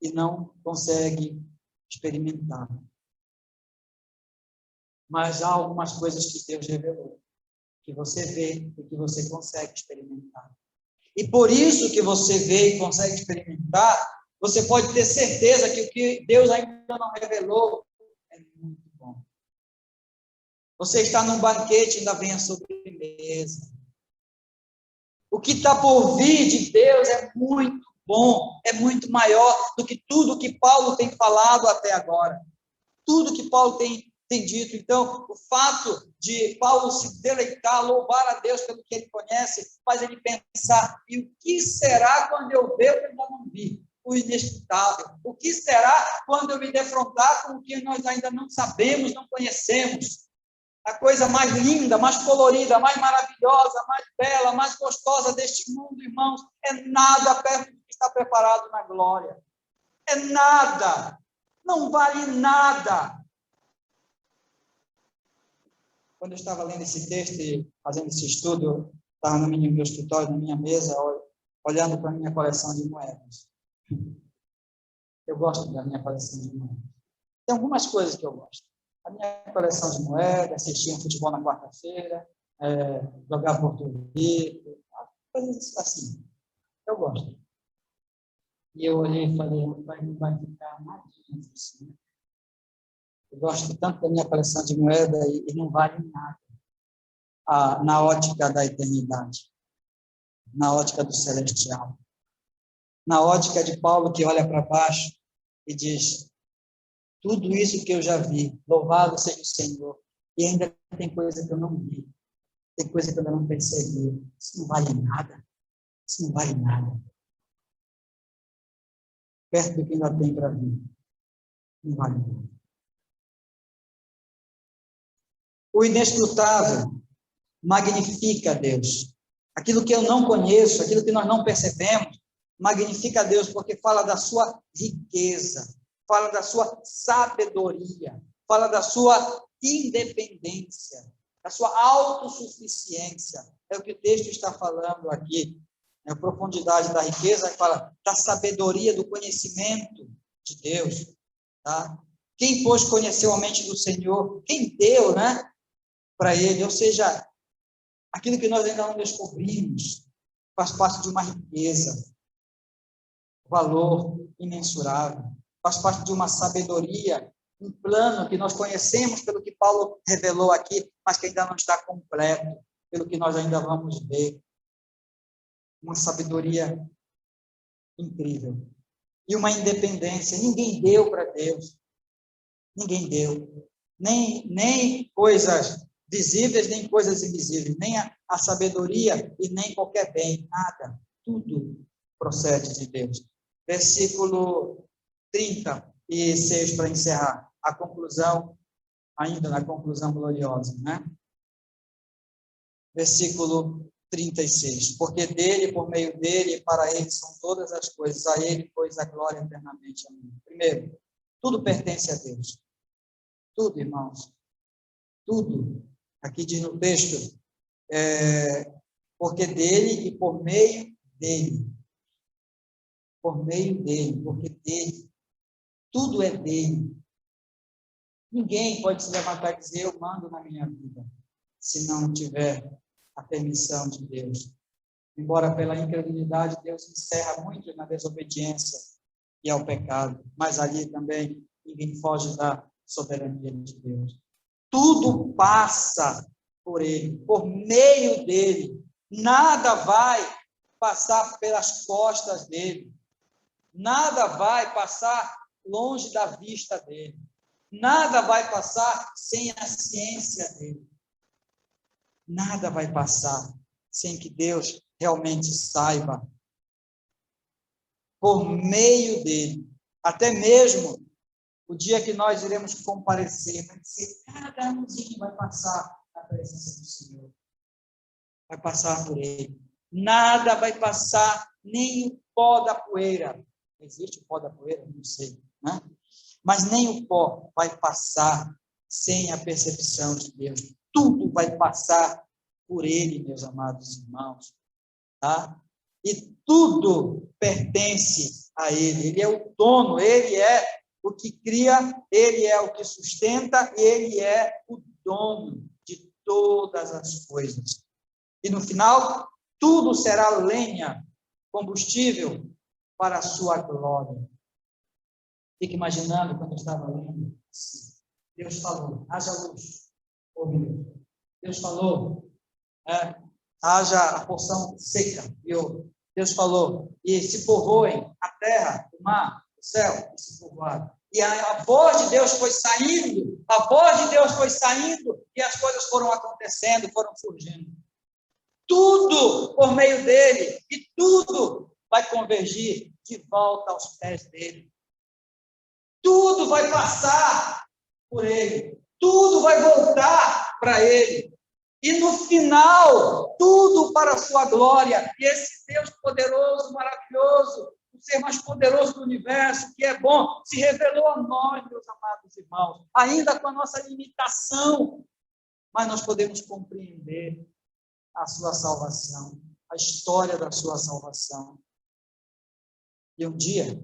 e não consegue experimentar. Mas há algumas coisas que Deus revelou, que você vê e que você consegue experimentar. E por isso que você vê e consegue experimentar, você pode ter certeza que o que Deus ainda não revelou é muito bom. Você está num banquete e ainda vem a sobremesa. O que está por vir de Deus é muito bom, é muito maior do que tudo que Paulo tem falado até agora. Tudo que Paulo tem dito. Então, o fato de Paulo se deleitar, louvar a Deus pelo que ele conhece, faz ele pensar, e o que será quando eu ver o que eu ainda não vi? O inescrutável. O que será quando eu me defrontar com o que nós ainda não sabemos, não conhecemos? A coisa mais linda, mais colorida, mais maravilhosa, mais bela, mais gostosa deste mundo, irmãos, é nada perto do que está preparado na glória. É nada. Não vale nada. Quando eu estava lendo esse texto e fazendo esse estudo, estava no meu escritório, na minha mesa, olhando para a minha coleção de moedas. Eu gosto da minha coleção de moedas. Tem algumas coisas que eu gosto. A minha coleção de moedas, assistir um futebol na quarta-feira, jogar Porto Rico, coisas assim. Eu gosto. E eu olhei e falei, não vai ficar nada disso, né? Eu gosto tanto da minha coleção de moedas e não vale nada na ótica da eternidade, na ótica do celestial, na ótica de Paulo, que olha para baixo e diz, tudo isso que eu já vi, louvado seja o Senhor, e ainda tem coisa que eu não vi, tem coisa que eu ainda não percebi. Isso não vale nada, isso não vale nada. Perto do que ainda tem para vir, não vale nada. O inescrutável magnifica a Deus. Aquilo que eu não conheço, aquilo que nós não percebemos, magnifica a Deus, porque fala da sua riqueza, fala da sua sabedoria, fala da sua independência, da sua autossuficiência. É o que o texto está falando aqui. A profundidade da riqueza, fala da sabedoria, do conhecimento de Deus. Tá? Quem, pois, conheceu a mente do Senhor? Quem deu, né, para ele? Ou seja, aquilo que nós ainda não descobrimos faz parte de uma riqueza, valor imensurável, faz parte de uma sabedoria, um plano que nós conhecemos pelo que Paulo revelou aqui, mas que ainda não está completo, pelo que nós ainda vamos ver. Uma sabedoria incrível. E uma independência. Ninguém deu para Deus. Ninguém deu. Nem coisas visíveis, nem coisas invisíveis. Nem a sabedoria e nem qualquer bem. Nada. Tudo procede de Deus. Versículo 36, para encerrar. A conclusão, ainda na conclusão gloriosa, né? Versículo 36. Porque dele, por meio dele, e para ele são todas as coisas. A ele, pois, a glória eternamente. Amém. Primeiro, tudo pertence a Deus. Tudo, irmãos. Tudo. Aqui diz no texto, porque dele e por meio dele. Por meio dele, porque dele. Tudo é dele. Ninguém pode se levantar e dizer, eu mando na minha vida, se não tiver a permissão de Deus. Embora pela incredulidade, Deus encerra muito na desobediência e ao pecado, mas ali também ninguém foge da soberania de Deus. Tudo passa por ele, por meio dele. Nada vai passar pelas costas dele. Nada vai passar longe da vista dele. Nada vai passar sem a ciência dele. Nada vai passar sem que Deus realmente saiba. Por meio dele. Até mesmo o dia que nós iremos comparecer, vai ser cada umzinho vai passar na presença do Senhor. Vai passar por ele. Nada vai passar, nem o pó da poeira. Existe o pó da poeira? Não sei, né? Mas nem o pó vai passar sem a percepção de Deus. Tudo vai passar por ele, meus amados irmãos. Tá? E tudo pertence a ele. Ele é o dono, ele é o que cria, ele é o que sustenta, ele é o dono de todas as coisas. E no final, tudo será lenha, combustível para a sua glória. Fique imaginando quando eu estava lendo. Deus falou, haja luz. Ouviu? Deus falou, haja a porção seca. Deus falou, e se povoem a terra, o mar, o céu, e se povoaram. E a voz de Deus foi saindo, e as coisas foram acontecendo, foram surgindo. Tudo por meio dele, e tudo vai convergir de volta aos pés dele. Tudo vai passar por ele. Tudo vai voltar para ele. E no final, tudo para a sua glória. E esse Deus poderoso, maravilhoso, o ser mais poderoso do universo, que é bom, se revelou a nós, meus amados irmãos, ainda com a nossa limitação, mas nós podemos compreender. a sua salvação, a história da sua salvação. E um dia,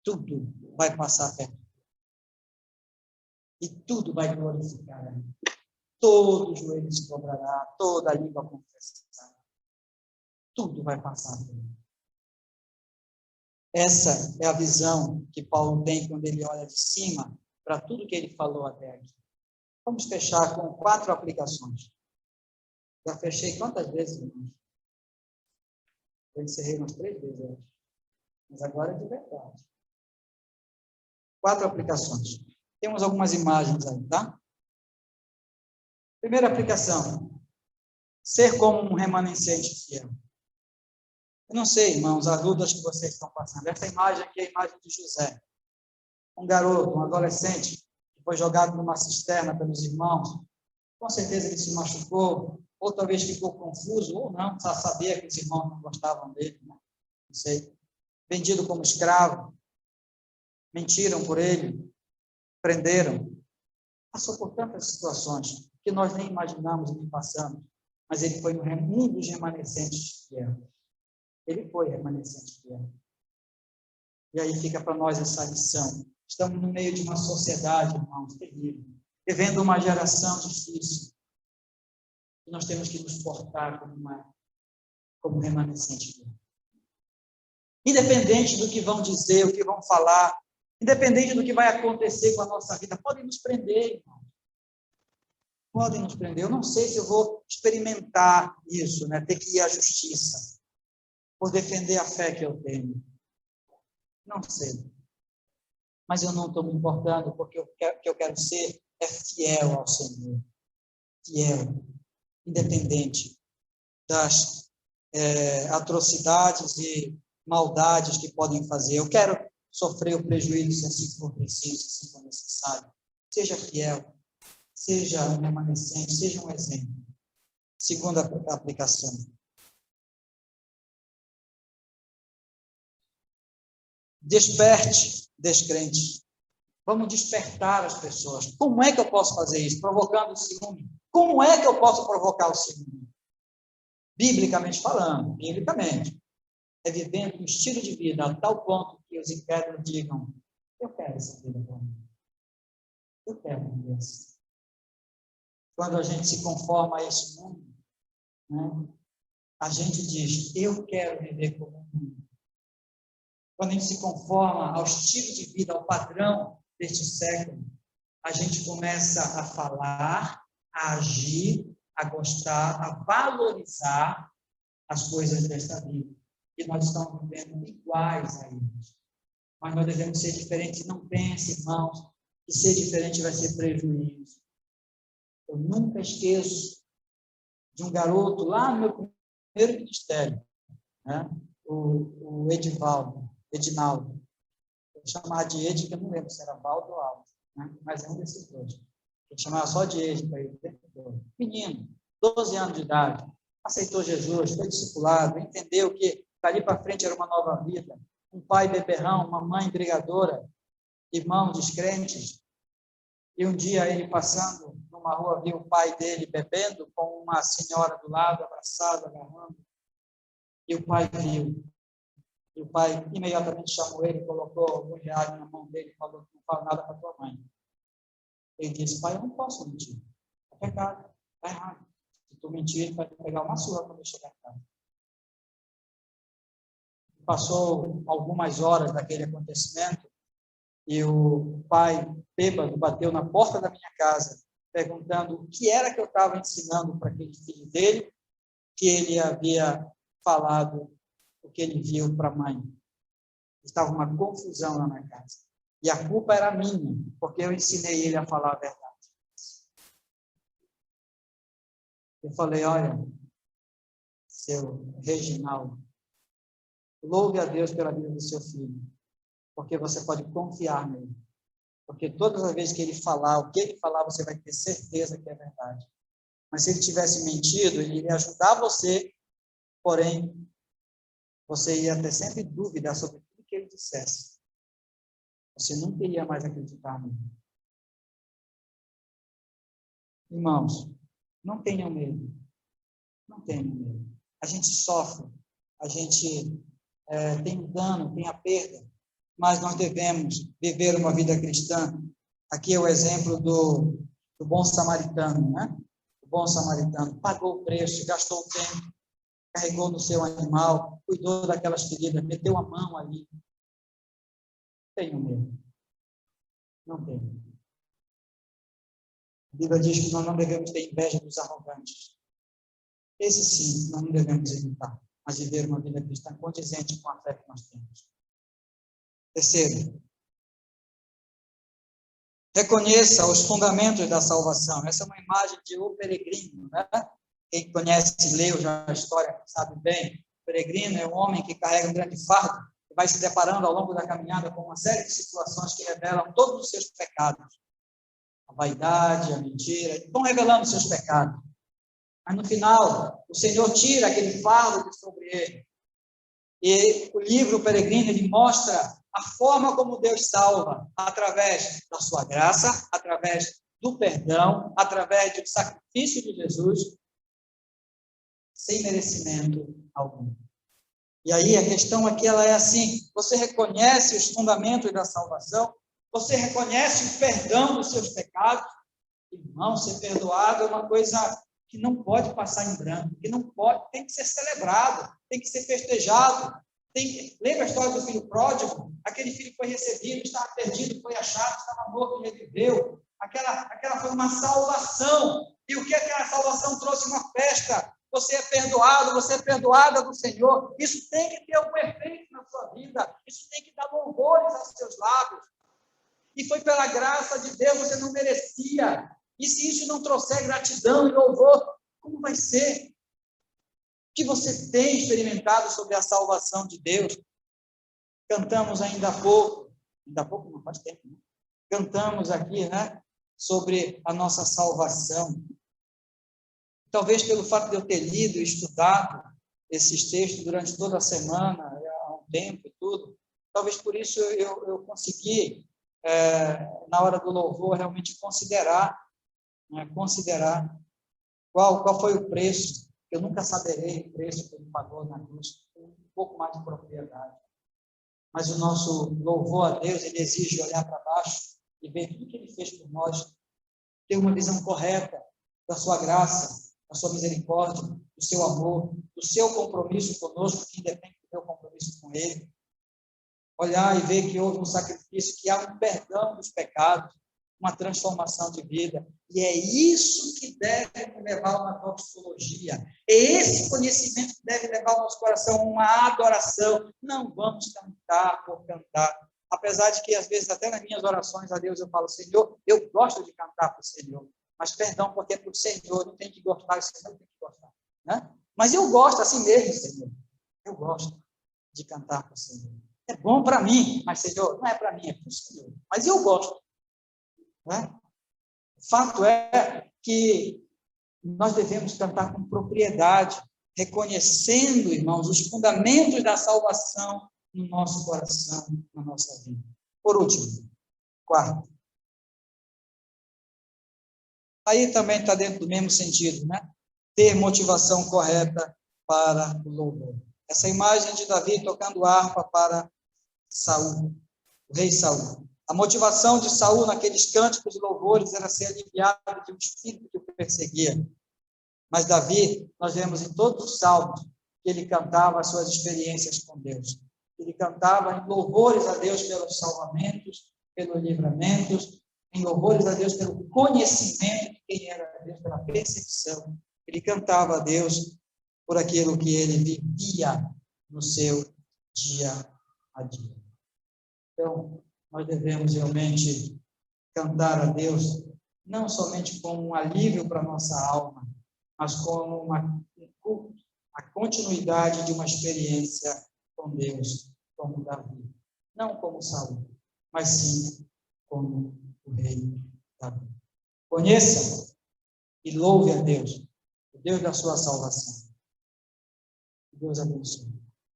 tudo vai passar perto. E tudo vai glorificar a Ele. Todo joelho se dobrará, toda língua confessará. Tudo vai passar por Ele. Essa é a visão que Paulo tem quando ele olha de cima para tudo que ele falou até aqui. Vamos fechar com 4 aplicações. Já fechei quantas vezes, irmãos? Eu encerrei umas 3 vezes, eu acho. Mas agora é de verdade. 4 aplicações. Temos algumas imagens aí, tá? Primeira aplicação. Ser como um remanescente fiel. Eu não sei, irmãos, as dúvidas que vocês estão passando. Essa imagem aqui é a imagem de José. Um garoto, um adolescente, que foi jogado numa cisterna pelos irmãos. Com certeza ele se machucou, ou talvez ficou confuso, ou não, só sabia que os irmãos não gostavam dele, né? Não sei. Vendido como escravo. Mentiram por ele. Prenderam. Passou por tantas situações que nós nem imaginamos e nem passamos. Mas ele foi um dos remanescentes fiel. Ele foi remanescente fiel. E aí fica para nós essa lição. Estamos no meio de uma sociedade, irmãos, terrível. Vivendo uma geração difícil. E nós temos que nos portar como remanescente fiel. Independente do que vão dizer, o que vão falar, independente do que vai acontecer com a nossa vida, podem nos prender, irmão. Podem nos prender. Eu não sei se eu vou experimentar isso, né? Ter que ir à justiça por defender a fé que eu tenho. Não sei. Mas eu não estou me importando, porque o que eu quero ser é fiel ao Senhor. Fiel. Independente das atrocidades e maldades que podem fazer. Eu quero sofrer o prejuízo se assim for preciso, se assim for necessário. Seja fiel. Seja um remanescente, seja um exemplo. Segunda aplicação. Desperte descrentes. Vamos despertar as pessoas. Como é que eu posso fazer isso? Provocando o ciúme. Como é que eu posso provocar o ciúme? Biblicamente falando, é vivendo um estilo de vida a tal ponto que os incrédulos digam: eu quero essa vida para mim. Eu quero viver assim. Quando a gente se conforma a esse mundo, né, a gente diz: eu quero viver como um mundo. Quando a gente se conforma ao estilo de vida, ao padrão deste século, a gente começa a falar, a agir, a gostar, a valorizar as coisas desta vida. E nós estamos vivendo iguais a eles. Mas nós devemos ser diferentes. Não pense, irmãos, que ser diferente vai ser prejuízo. Eu nunca esqueço de um garoto lá no meu primeiro ministério, né? o Edinaldo. Vou chamar de Ed, que eu não lembro se era Valdo ou Aldo, né? Mas é um desses dois. Vou chamar só de Ed para ele. Menino, 12 anos de idade, aceitou Jesus, foi discipulado, entendeu que dali para frente era uma nova vida. Um pai beberrão, uma mãe brigadora, irmãos descrentes. E um dia ele passando numa rua, viu o pai dele bebendo com uma senhora do lado, abraçada, agarrando. E o pai viu. E o pai imediatamente chamou ele, colocou alguns reais na mão dele e falou: não fala nada para tua mãe. Ele disse: pai, eu não posso mentir. É pecado, está errado. Se tu mentir, ele vai pegar uma surra quando eu chegar em casa. Passou algumas horas daquele acontecimento e o pai, bêbado, bateu na porta da minha casa, perguntando o que era que eu estava ensinando para aquele filho dele, que ele havia falado o que ele viu para a mãe. Estava uma confusão lá na casa. E a culpa era minha, porque eu ensinei ele a falar a verdade. Eu falei: olha, seu Reginaldo, louve a Deus pela vida do seu filho, porque você pode confiar nele. Porque todas as vezes que ele falar, o que ele falar, você vai ter certeza que é verdade. Mas se ele tivesse mentido, ele iria ajudar você, porém, você ia ter sempre dúvida sobre tudo que ele dissesse. Você nunca iria mais acreditar nele. Irmãos, não tenham medo. Não tenha medo. A gente sofre, a gente tem dano, tem a perda, mas nós devemos viver uma vida cristã. Aqui é o exemplo do bom samaritano, né? O bom samaritano pagou o preço, gastou o tempo, carregou no seu animal, cuidou daquelas feridas, meteu a mão ali. Não tenho medo. Não tenho. A Bíblia diz que nós não devemos ter inveja dos arrogantes. Esse sim, nós não devemos evitar, mas viver uma vida cristã condizente com a fé que nós temos. Terceiro, reconheça os fundamentos da salvação. Essa é uma imagem de O Peregrino, né? Quem conhece, leu já a história, sabe bem. O peregrino é um homem que carrega um grande fardo e vai se deparando ao longo da caminhada com uma série de situações que revelam todos os seus pecados. A vaidade, a mentira, vão revelando seus pecados. Mas no final, o Senhor tira aquele fardo de sobre ele. E o livro O Peregrino, ele mostra a forma como Deus salva, através da sua graça, através do perdão, através do sacrifício de Jesus, sem merecimento algum. E aí a questão aqui ela é assim: você reconhece os fundamentos da salvação? Você reconhece o perdão dos seus pecados? Irmão, ser perdoado é uma coisa que não pode passar em branco, que não pode, tem que ser celebrado, tem que ser festejado. Lembra a história do filho pródigo? Aquele filho foi recebido, estava perdido, foi achado, estava morto e reviveu. Aquela foi uma salvação. E o que aquela salvação trouxe? Uma festa. Você é perdoado, você é perdoada do Senhor. Isso tem que ter algum efeito na sua vida. Isso tem que dar louvores aos seus lábios. E foi pela graça de Deus, você não merecia. E se isso não trouxer gratidão e louvor, como vai ser? O que você tem experimentado sobre a salvação de Deus? Cantamos ainda há pouco não faz tempo, né? Cantamos aqui, né, sobre a nossa salvação. Talvez pelo fato de eu ter lido e estudado esses textos durante toda a semana, há um tempo e tudo, talvez por isso eu consegui, na hora do louvor, realmente considerar qual foi o preço. Eu nunca saberei o preço que ele pagou na cruz, com um pouco mais de propriedade. Mas o nosso louvor a Deus, ele exige olhar para baixo e ver tudo que ele fez por nós, ter uma visão correta da sua graça, da sua misericórdia, do seu amor, do seu compromisso conosco, que independe do meu compromisso com ele. Olhar e ver que houve um sacrifício, que há um perdão dos pecados, uma transformação de vida. E é isso que deve nos levar a uma doxologia. É esse conhecimento que deve levar o nosso coração a uma adoração. Não vamos cantar por cantar. Apesar de que, às vezes, até nas minhas orações a Deus, eu falo: Senhor, eu gosto de cantar para o Senhor. Mas, perdão, porque é para o Senhor, não tem que gostar, o Senhor tem que gostar. Né? Mas eu gosto assim mesmo, Senhor. Eu gosto de cantar para o Senhor. É bom para mim, mas, Senhor, não é para mim, é para o Senhor. Mas eu gosto. Né? O fato é que nós devemos cantar com propriedade, reconhecendo, irmãos, os fundamentos da salvação no nosso coração, na nossa vida. Por último, quarto. Aí também está dentro do mesmo sentido, né? Ter motivação correta para o louvor. Essa imagem de Davi tocando harpa para Saul, o rei Saul. A motivação de Saul naqueles cânticos e louvores era ser aliviado de um espírito que o perseguia. Mas Davi, nós vemos em todos os salmos que ele cantava as suas experiências com Deus. Ele cantava em louvores a Deus pelos salvamentos, pelos livramentos, em louvores a Deus pelo conhecimento de quem era Deus, pela percepção. Ele cantava a Deus por aquilo que ele vivia no seu dia a dia. Então, nós devemos realmente cantar a Deus, não somente como um alívio para a nossa alma, mas como a continuidade de uma experiência com Deus, como Davi. Não como Saul, mas sim como o rei Davi. Conheça e louve a Deus, o Deus da sua salvação. Deus abençoe.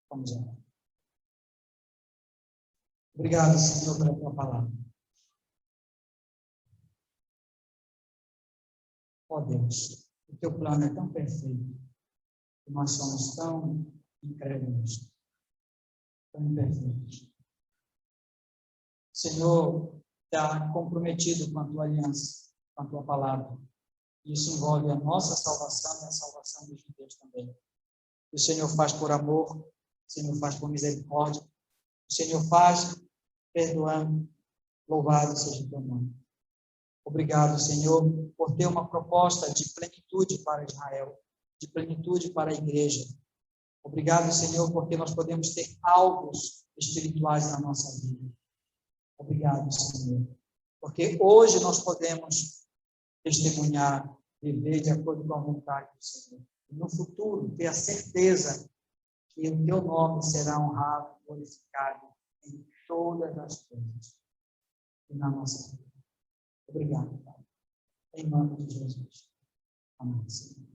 Vamos orar. Obrigado, Senhor, pela tua palavra. Ó Deus, o teu plano é tão perfeito. que nós somos tão incrédulos, tão imperfeitos. O Senhor está comprometido com a tua aliança, com a tua palavra. Isso envolve a nossa salvação e a salvação dos judeus também. O Senhor faz por amor, o Senhor faz por misericórdia, o Senhor faz perdoando. Louvado seja o teu nome. Obrigado, Senhor, por ter uma proposta de plenitude para Israel, de plenitude para a igreja. Obrigado, Senhor, porque nós podemos ter alvos espirituais na nossa vida. Obrigado, Senhor, porque hoje nós podemos testemunhar, viver de acordo com a vontade do Senhor. E no futuro, ter a certeza que o teu nome será honrado, glorificado em todas as coisas e na nossa vida. Obrigado, Pai. Em nome de Jesus. Amém, Senhor.